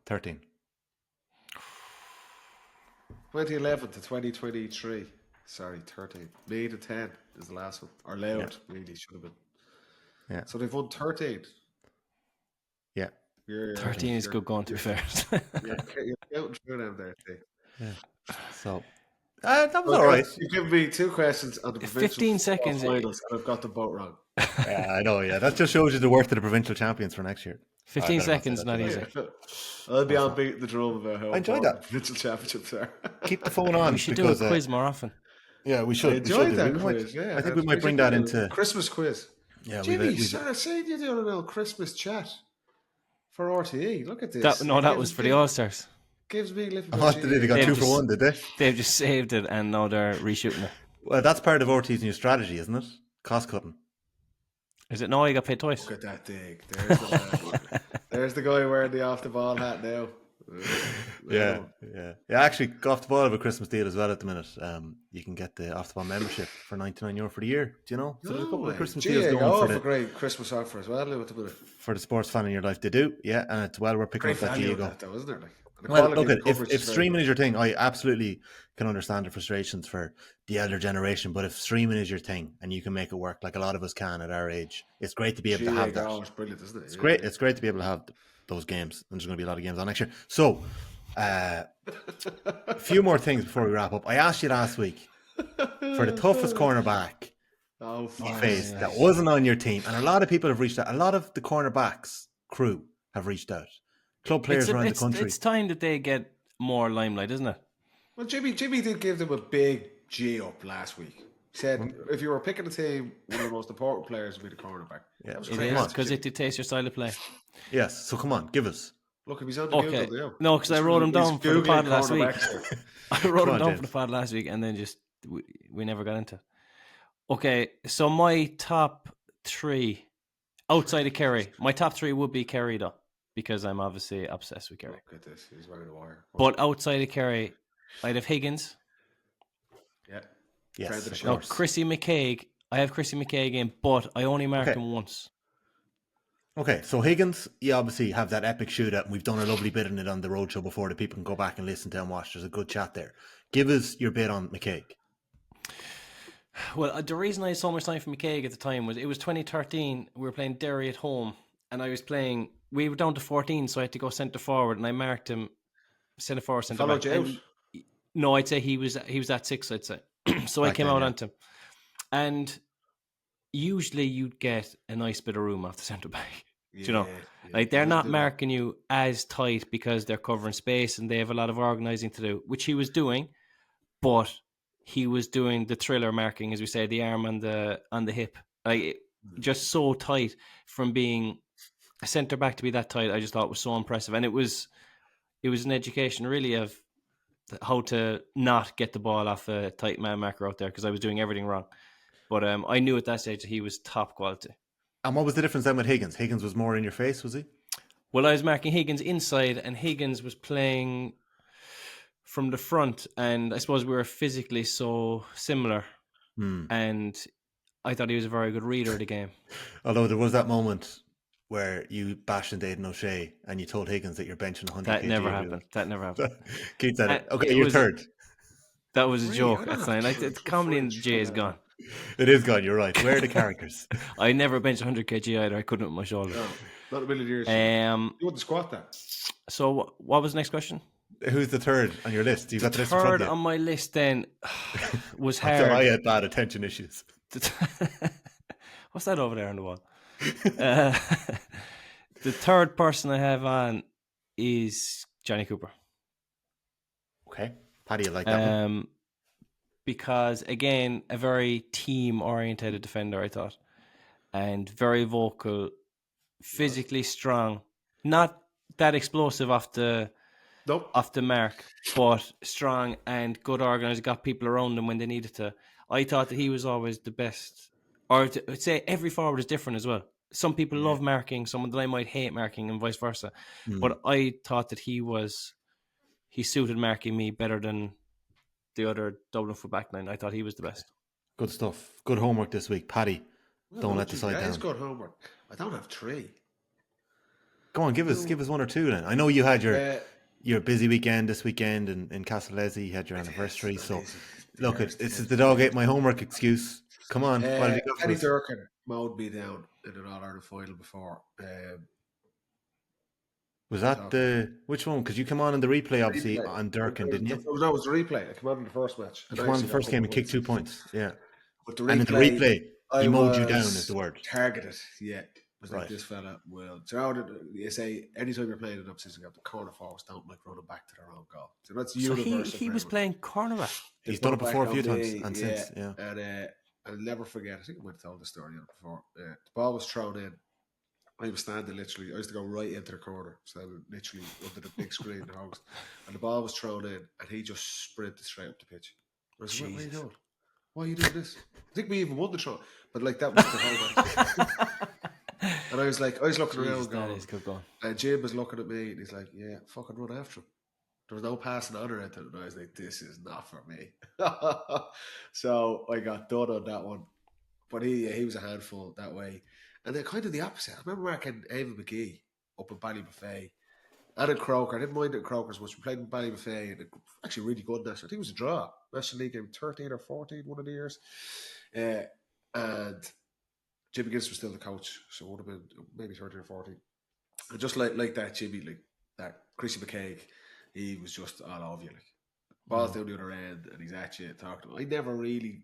13. 2011 to 2023. Sorry, 13. May to 10 is the last one. Or Loud, really, should have been. Yeah. So they've won 13. Yeah. 13 is good going, to be fair. You're counting through them there, Steve. Yeah. So, that was all right. You've given me 2 questions on the provincial 15 seconds finals, and I've got them both wrong. Yeah, I know, yeah. That just shows you the worth of the provincial champions for next year. 15 seconds, not easy. I'll be on beating the drum about how I enjoyed important that. provincial championships are. Keep the phone on. We should do a quiz more often. Yeah, we I should. enjoyed that We quiz, might, yeah. I think we might bring that into... Christmas quiz. Yeah, Jimmy, I say you're doing a little Christmas chat for RTE. Look at this. That was for the All-Stars. Gives me a little What did they? They got 2 for 1, did they? They've just saved it and now they're reshooting it. Well, that's part of RT's new strategy, isn't it? Cost cutting. Is it? No, you got paid twice. Look at that dig. There's the man. There's the guy wearing the off the ball hat now. Yeah. Actually, off the ball of a Christmas deal as well at the minute. You can get the off the ball membership for €99 for the year. Do you know? So there's a couple of Christmas deals going for great Christmas offer as well. For the sports fan in your life, they do. Yeah, and it's well worth picking up that Diego. That though, isn't it? Well, look, if streaming is your thing, I absolutely can understand the frustrations for the elder generation. But if streaming is your thing and you can make it work, like a lot of us can at our age, it's great to be able to have that. It's brilliant, isn't it? It's great. It's great to be able to have those games. And there's going to be a lot of games on next year. So, a few more things before we wrap up. I asked you last week for the toughest cornerback you faced that wasn't on your team, and a lot of people have reached out. A lot of the cornerbacks crew have reached out. Club players around the country. It's time that they get more limelight, isn't it? Well, Jimmy did give them a big G up last week. He said if you were picking a team, one of the most important players would be the cornerback. Yeah, it is because it dictates your style of play. Yes, so come on, give us. Look, if he's on the Google now. No, because I wrote him down for the pod last week. I wrote him down James. for the pod last week, and then just we never got into it. Okay, so my top 3 outside of Kerry, my top 3 would be Kerry though, because I'm obviously obsessed with Kerry. Look at this, he's wearing a wire. But outside of Kerry, I'd have Higgins. Yeah. Yes, No, Chrissy McCaig. I have Chrissy McCaig in, but I only marked him once. Okay, so Higgins, you obviously have that epic shootout, and we've done a lovely bit on it on the roadshow before that people can go back and listen to and watch. There's a good chat there. Give us your bit on McCaig. Well, the reason I had so much time for McCaig at the time was it was 2013. We were playing Derry at home, and I was playing. We were down to 14, so I had to go centre forward, and I marked him centre forward, centre back. No, I'd say he was at 6. I'd say so. I came out onto him, and usually you'd get a nice bit of room off the centre back. You know, like they're not marking you as tight because they're covering space and they have a lot of organising to do, which he was doing, but he was doing the thriller marking, as we say, the arm on the hip, like just so tight. From being a centre back to be that tight, I just thought it was so impressive, and it was an education really of how to not get the ball off a tight man marker out there, because I was doing everything wrong. But I knew at that stage that he was top quality. And what was the difference then with Higgins? Higgins was more in your face, was he? Well, I was marking Higgins inside, and Higgins was playing from the front, and I suppose we were physically so similar. And I thought he was a very good reader of the game. Although there was that moment where you bashed into Aidan O'Shea and you told Higgins that you're benching 100 That kg. never happened. That never happened. Keith said it. Okay, you're third. That was a joke. That's not like the comedy in Jay is gone. It is gone. You're right. Where are the characters? I never benched 100 kg either. I couldn't with my shoulder. No, not a million years. You wouldn't squat that. So what was the next question? Who's the third on your list? You've got the list in front Third of you. on my list then was hard. I had bad attention issues. What's that over there on the wall? The third person I have on is Johnny Cooper. Okay. Paddy, I like that one. Because, again, a very team-orientated defender, I thought. And very vocal, physically strong. Not that explosive off the mark, but strong and good organised, got people around him when they needed to. I thought that he was always the best. Or I'd say every forward is different as well. Some people love marking, some of them might hate marking, and vice versa. But I thought that he was he suited marking me better than the other Dublin full back line. I thought he was the best. Good stuff. Good homework this week, Paddy. Don't let the side down. That is good homework. I don't have 3. Go on, give us 1 or 2 then. I know you had your busy weekend this weekend in Castlehaven. You had your anniversary. So, look, this is the dog ate my homework excuse. Come on. What have you got for Paddy us? Durkin mowed me down in an All-Ireland final before. Was that which one? Because you come on in the replay, obviously, on Durkin, didn't you? No, it was the replay. I came on in the first match. You came on in the first game and kicked 2 points. Yeah. But the and in the replay, he mowed you down is the word. Targeted, yeah. It was like, this fella will. You say, anytime you're playing an up-season game, the corner forwards don't like running back to their own goal. So that's universal. He was playing cornerback. He's done it before a few times and since, yeah. And I'll never forget, I think I might have told the story before. The ball was thrown in. I was standing literally, I used to go right into the corner, standing literally under the big screen, and the ball was thrown in, and he just sprinted straight up the pitch. I said, what are you doing? Why are you doing this? I think we even won the throw, but like that was the whole match. And I was looking around going, and Jim was looking at me, and he's like, yeah, fucking run after him. There was no passing on or anything, and I was like, this is not for me. So I got done on that one, but he was a handful that way. And then kind of the opposite. I remember marking Ava McGee up in Ballybuffet and in Croker. I didn't mind it in Croker's much. We played in Ballybuffet and actually really good national. I think it was a draw. National League game 13 or 14 one of the years. And Jimmy Gillis was still the coach. So it would have been maybe 13 or 14. And just like that Jimmy, like that Chrissy McCaig, he was just all over you. Like ball's down the other end and he's at you talking to him. I never really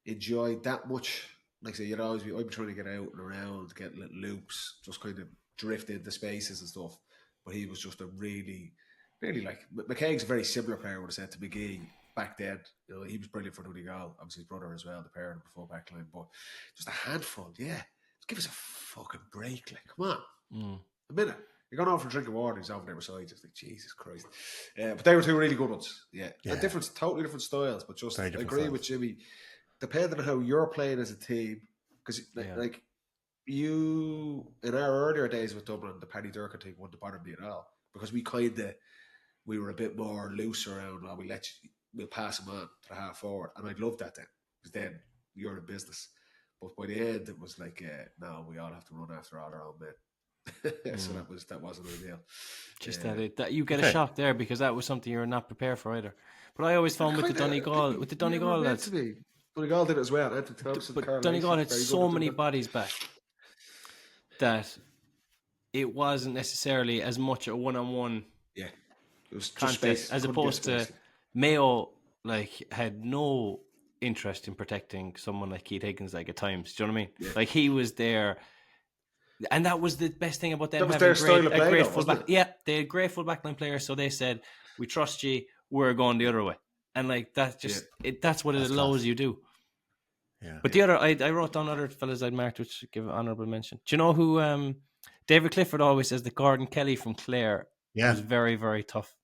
enjoyed that much. Like I say, I'd be trying to get out and around, get little loops, just kind of drift into spaces and stuff. But he was just a really, really like McCaig's a very similar player, would have said to McGee back then. You know, he was brilliant for Donegal, obviously his brother as well, the pair of the full back line. But just a handful, yeah. Just give us a fucking break, like come on, a minute. You're going over for a drink of water. He's over there beside. Just like Jesus Christ. But they were 2 really good ones, yeah. And totally different styles. But just I agree with Jimmy. Depending on how you're playing as a team, because like you in our earlier days with Dublin, the Paddy Durkin thing wouldn't bother me at all because we were a bit more loose around. Well, we'll pass him on to the half forward, and I'd love that then because then you're in business. But by the end, it was like, no, we all have to run after all our own men. So that wasn't ideal. Just that you get a shock there because that was something you're not prepared for either. But I always found with the Donegal lads. Donegal did it as well. But Donegal had so many bodies back that it wasn't necessarily as much a one-on-one contest as opposed to Mayo. Like had no interest in protecting someone like Keith Higgins. Like at times, do you know what I mean? Yeah. Like he was there, and that was the best thing about them. That was their style of play, great fullback. Yeah, they had great fullback line players. So they said, "We trust you. We're going the other way." And like that's just that's what it allows you to do. Yeah. But the other, I wrote down other fellas I'd marked, which give honourable mention. Do you know who David Clifford always says that Gordon Kelly from Clare was very, very tough.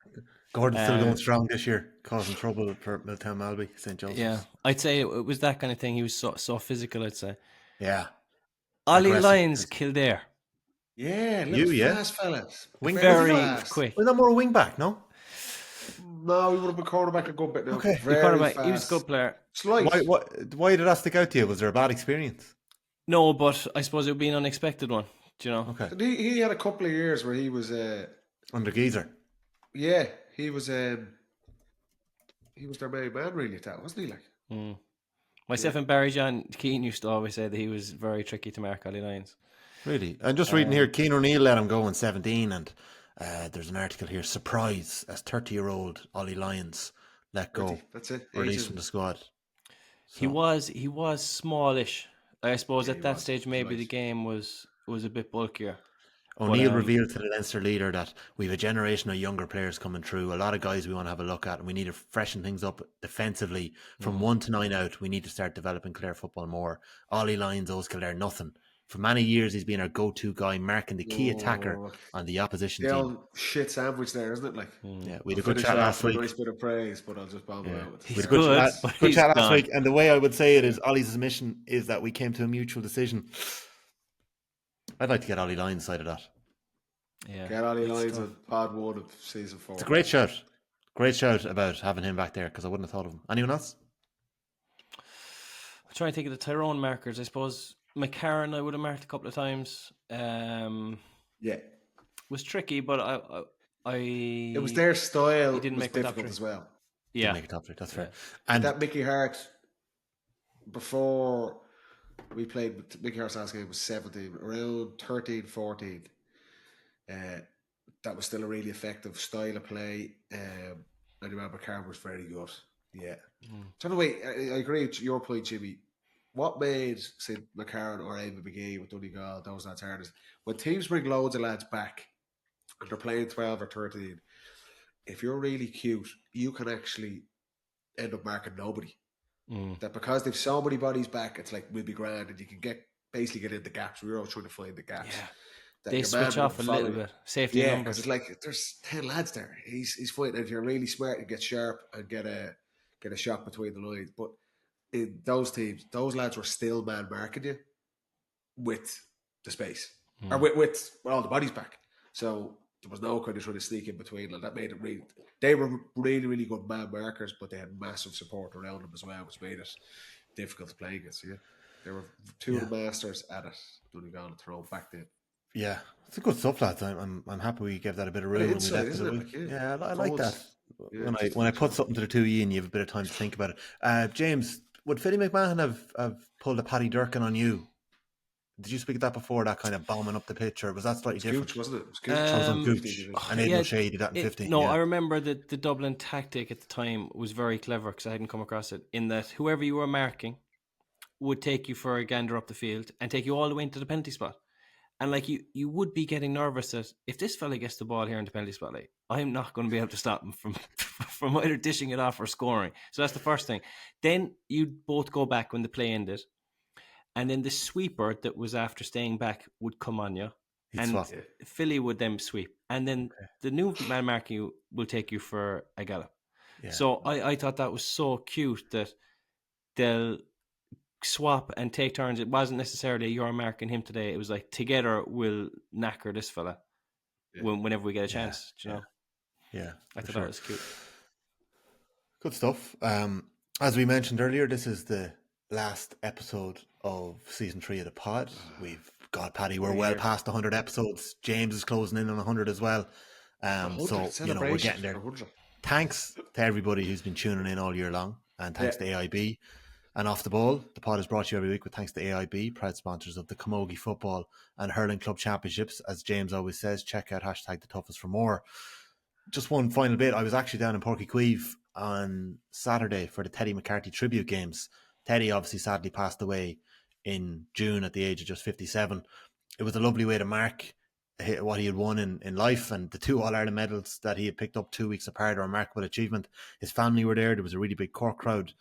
Gordon's still going strong this year, causing trouble for Milltown Malby, St. Joseph's. Yeah, I'd say it was that kind of thing. He was so physical, I'd say. Yeah. Ollie Lyons, Kildare. Yeah, fast fellas. Very quick. We're not more a wing back, no? No, he would have been cornerback a good bit now. Okay. He was a good player. Why did that stick out to you? Was there a bad experience? No, but I suppose it would be an unexpected one. Do you know? Okay. He had a couple of years where he was under Geezer. Yeah, he was their main man really at that, wasn't he? Like myself and Barry John Keane used to always say that he was very tricky to mark Ollie Lyons. Really? I'm just reading here, Keane O'Neill let him go in 17 and there's an article here, surprise as 30-year-old Ollie Lyons let go. That's it. Released from the squad. So. He was smallish. I suppose at that stage maybe the game was a bit bulkier. O'Neill revealed to the Leinster leader that we have a generation of younger players coming through, a lot of guys we want to have a look at, and we need to freshen things up defensively. From 1 to 9 out, we need to start developing Clare football more. Ollie Lyons owes Kildare nothing. For many years, he's been our go-to guy, marking the key attacker on the opposition team. Old shit sandwich there, isn't it? Like, yeah, we had a good chat last week. Nice bit of praise, but I'll just bomb it out. He's good chat last week, and the way I would say it is, Ollie's admission is that we came to a mutual decision. I'd like to get Ollie Lyons side of that. Yeah, get Ollie Lyons on pod 1 of season 4. It's a great shout. Great shout about having him back there because I wouldn't have thought of him. Anyone else? I'm trying to think of the Tyrone markers. I suppose McCarron I would have marked a couple of times. Was tricky, but it was their style. He didn't was make difficult as well. Yeah, make it top three. That's fair. And that Mickey Hart before we played Mickey Hart's last game was 17, around 13, 14. That was still a really effective style of play. And remember, McCarron was very good. Yeah. So anyway, I agree with your point, Jimmy. What made, say, McCarron or Eamon McGee with Donegal, those lads hardest, when teams bring loads of lads back and they're playing 12 or 13, if you're really cute, you can actually end up marking nobody. That because they've so many bodies back, it's like we'll be grand and you can basically get in the gaps. We're all trying to find the gaps. Yeah. They switch off a little bit. Safety numbers. It's like there's 10 lads there. He's fighting. If you're really smart, you get sharp and get a shot between the lines. But in those teams, those lads were still man marking you with the space. Or with all the bodies back. So there was no kind of trying to sneak in between. And that made it really... They were really, really good man markers, but they had massive support around them as well, which made it difficult to play against. Yeah, they were two of the masters at it. Donegal and Tyrone back then. Yeah, it's a good stuff, lads. I'm happy we gave that a bit of room. Insight, isn't it? Yeah, I like that. When I put something to the two and you have a bit of time to think about it. James, would Philly McMahon have pulled a Paddy Durkin on you? Did you speak of that before, that kind of bombing up the pitch, or was that slightly different? Gooch, wasn't it? It was Gooch. And Aidan O'Shea did that in 15. No, I remember that the Dublin tactic at the time was very clever because I hadn't come across it, in that whoever you were marking would take you for a gander up the field and take you all the way into the penalty spot. And like you would be getting nervous that if this fella gets the ball here in the penalty spot, like, I'm not going to be able to stop him from either dishing it off or scoring. So that's the first thing. Then you'd both go back when the play ended. And then the sweeper that was after staying back would come on you. And Philly would then sweep. And then the new man marking you will take you for a gallop. Yeah. So I thought that was so cute that they'll swap and take turns. It wasn't necessarily you're marking him today. It was like together we'll knacker this fella whenever we get a chance. You know? Yeah. I thought that was cute. Good stuff. As we mentioned earlier, this is the last episode of season 3 of the pod. God, Paddy, we're well past 100 episodes. James is closing in on 100 as well. So, we're getting there. Thanks to everybody who's been tuning in all year long, and thanks to AIB. And Off the Ball, the pod is brought to you every week with thanks to AIB, proud sponsors of the Camogie Football and Hurling Club Championships. As James always says, check out #TheToughest for more. Just one final bit. I was actually down in Porky Queeve on Saturday for the Teddy McCarthy tribute games. Teddy obviously sadly passed away in June at the age of just 57. It was a lovely way to mark what he had won in life, and the 2 All-Ireland medals that he had picked up 2 weeks apart, a remarkable achievement. His family were there. There was a really big Cork crowd.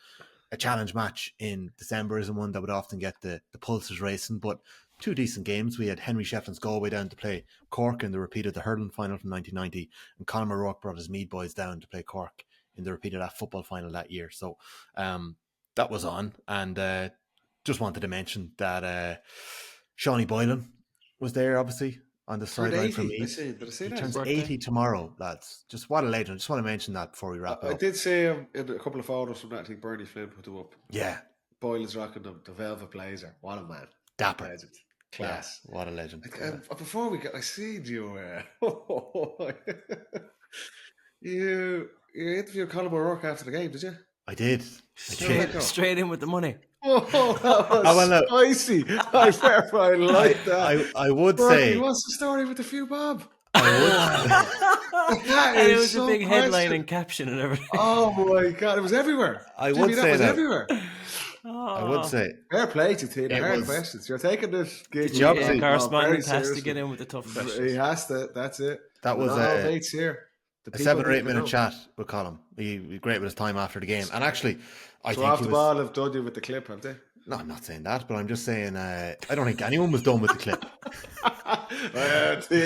A challenge match in December isn't one that would often get the pulses racing, but 2 decent games. We had Henry Shefflin's Galway down to play Cork in the repeat of the hurling final from 1990, and Conor O'Rourke brought his Meath boys down to play Cork in the repeat of that football final that year. So that was on, and just wanted to mention that Shawnee Boylan was there, obviously, on the sideline for me. He turns 80 tomorrow, lads. Just what a legend. I just want to mention that before we wrap up. I did see him in a couple of photos from that. I think Bernie Flynn put them up. Yeah. Boylan's rocking the velvet blazer. What a man. Dapper. Legend. Class. Yeah, what a legend. Before we get, I seen you. You interviewed Conor O'Rourke after the game, did you? I did. Straight in with the money. Oh, that was spicy. I like that. I would Bernie, say. What's the story with the few bob? And it was a big headline and caption and everything. Oh my God, it was everywhere. I would say that. Everywhere. I would say. Fair play to you. Hard questions. You're taking this gig. The correspondent has to get in with the tough questions. He has to. That's it. That was mates here. A 7 or 8 minute chat with Colin. He was great with his time after the game. And actually, I think Off the Ball have done you with the clip, have they? No, I'm not saying that, but I'm just saying I don't think anyone was done with the clip. I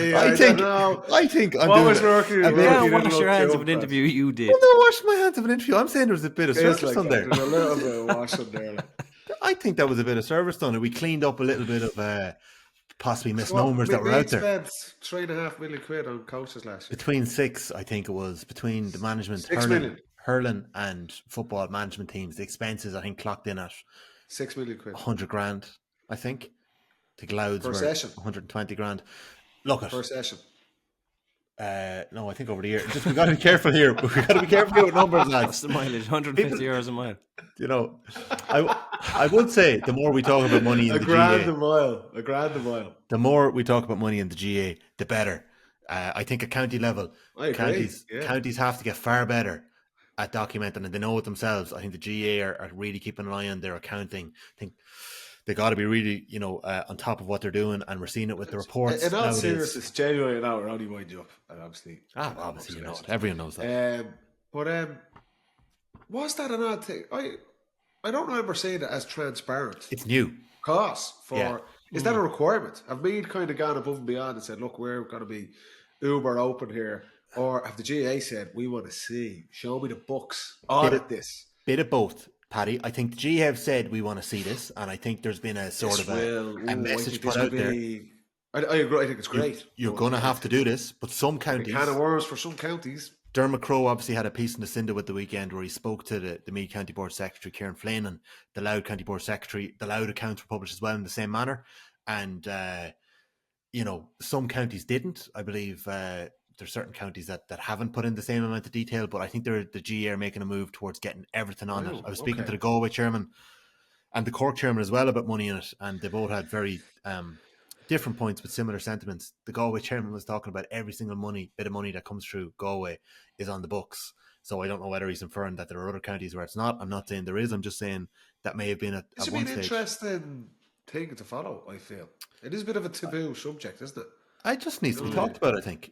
think I'm what was working? Wash your hands of an interview you did. Well, no, wash my hands of an interview. I'm saying there was a bit of service done there. There's a little bit of wash on there. I think that was a bit of service done. We cleaned up a little bit of possibly misnomers that were out there. Spent £3.5 million on coaches last year. Between 6, I think it was, between the management, hurling and football management teams, the expenses I think clocked in at £6 million. 100 grand, I think. The Louds were session. 120 grand. Look at per session. No, I think over the year. Just we got to be careful here. We got to be careful here with numbers, lads. What's the mileage? 150 euros a mile. You know, I would say the more we talk about money in the GA, a grand a mile. The more we talk about money in the GA, the better. I think at county level, counties have to get far better at documenting, and they know it themselves. I think the GA are really keeping an eye on their accounting. I think they got to be really, on top of what they're doing, and we're seeing it with the reports. In all seriousness, genuinely now we're only winding you up, and obviously, obviously, everyone knows that. But was that an odd thing? I don't remember saying it as transparent. It's new. Is that a requirement? Have Meath kind of gone above and beyond and said, "Look, we're going to be uber open here," or have the GA said, "We want to see, show me the books, audit this"? Bit of both. Paddy, I think the G have said we want to see this, and I think there's been a sort of a message put out there. I agree. I think it's great. You're going to have to do this, but some counties, a can of worms for some counties. Dermot Crowe obviously had a piece in the Cinda with the weekend where he spoke to the Meath County Board Secretary Kieran Flynn, and the Louth County Board Secretary. The Louth accounts were published as well in the same manner, and some counties didn't. I believe there's certain counties that haven't put in the same amount of detail, but I think the GA are making a move towards getting everything on it. I was speaking to the Galway chairman and the Cork chairman as well about money in it, and they both had very different points with similar sentiments. The Galway chairman was talking about every single bit of money that comes through Galway is on the books. So I don't know whether he's inferring that there are other counties where it's not. I'm not saying there is. I'm just saying that may have been at one stage. It's an interesting thing to follow, I feel. It is a bit of a taboo subject, isn't it? It just needs to be talked about, I think.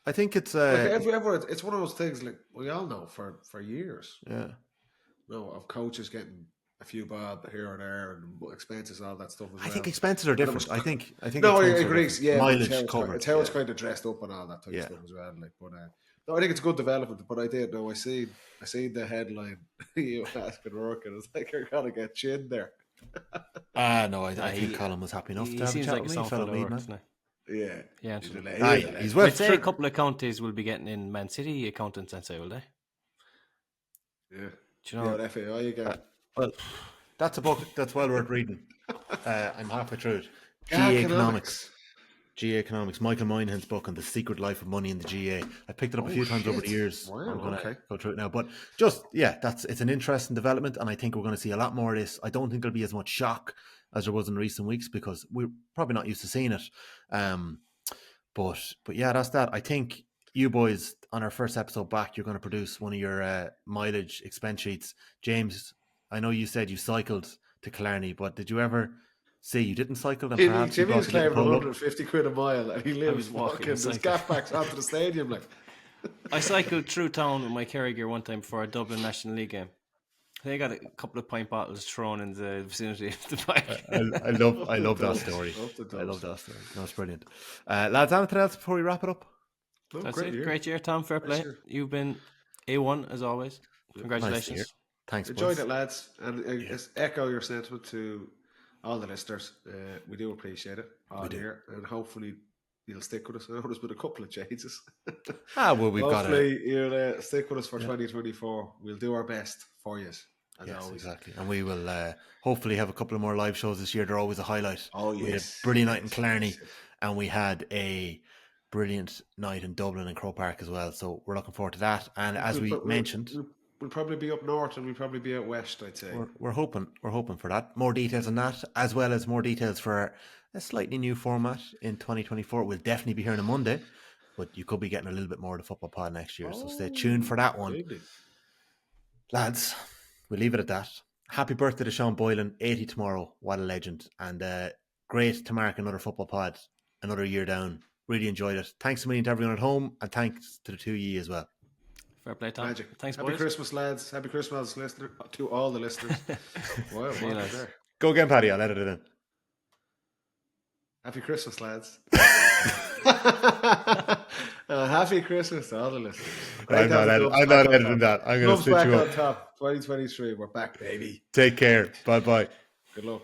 I think it's it's one of those things like we all know for years. Yeah. Of coaches getting a few bob here or there and expenses, all that stuff as well. I think expenses are different. I think no, I agree. Yeah, mileage covered. It's how it's kind of dressed up and all that type of stuff as well. Like, but no, I think it's a good development. But I seen the headline. You asking work, and it's like you're gonna get chinned there. No, I think Colin was happy enough to have a chat with me. Fellow Meath man. Yeah. He's well. I'd say a couple of counties will be getting in Man City accountants, I'd say, will they? Yeah. Do you know what FAI you get? Well, that's a book that's well worth reading. I'm halfway through it. GA Economics. Michael Moynihan's book on the secret life of money in the GA. I picked it up a few times over the years. Wow, I'm going to go through it now. But it's an interesting development, and I think we're going to see a lot more of this. I don't think there'll be as much shock as there was in recent weeks because we're probably not used to seeing it. But yeah, that's that. I think you boys on our first episode back, you're going to produce one of your mileage expense sheets. James, I know you said you cycled to Killarney, but did you ever say you didn't cycle? And Jimmy was claiming 150 quid a mile, and he lives walking. There's gaff backs onto the stadium. Like, I cycled through town with my carry gear one time for a Dublin National League game. They got a couple of pint bottles thrown in the vicinity of the bike. I love that story. I love that story. That's brilliant. Lads, anything else before we wrap it up? No, that's it. Great year, Tom. Fair play. You've been A1 as always. Congratulations. Nice. Thanks. Enjoyed it, lads, and echo your sentiment to all the listeners. We do appreciate it all year, and hopefully you'll stick with us. I know there's been a couple of changes. Hopefully you'll stick with us for 2024. We'll do our best for you. Yes, exactly. And we will hopefully have a couple of more live shows this year. They're always a highlight. Oh, yes. We had a brilliant night in Killarney, and we had a brilliant night in Dublin and Croke Park as well. So we're looking forward to that. And as we mentioned, we'll probably be up north and we'll probably be out west, I'd say. We're hoping for that. More details on that, as well as more details for a slightly new format in 2024. We'll definitely be here on a Monday, but you could be getting a little bit more of the football pod next year. So stay tuned for that one. Maybe. Lads, we'll leave it at that. Happy birthday to Sean Boylan, 80 tomorrow. What a legend. And great to mark another football pod, another year down. Really enjoyed it. Thanks a million to everyone at home, and thanks to the two of you as well. Fair play, Tom. Magic. Thanks, Happy boys. Christmas, lads. Happy Christmas, listener, to all the listeners. Wow, there. Go again, Paddy. I'll edit it in. Happy Christmas, lads. Happy Christmas to all the listeners. I'm not editing that. I'm going to switch you up. On top. 2023. We're back, baby. Take care. Bye-bye. Good luck.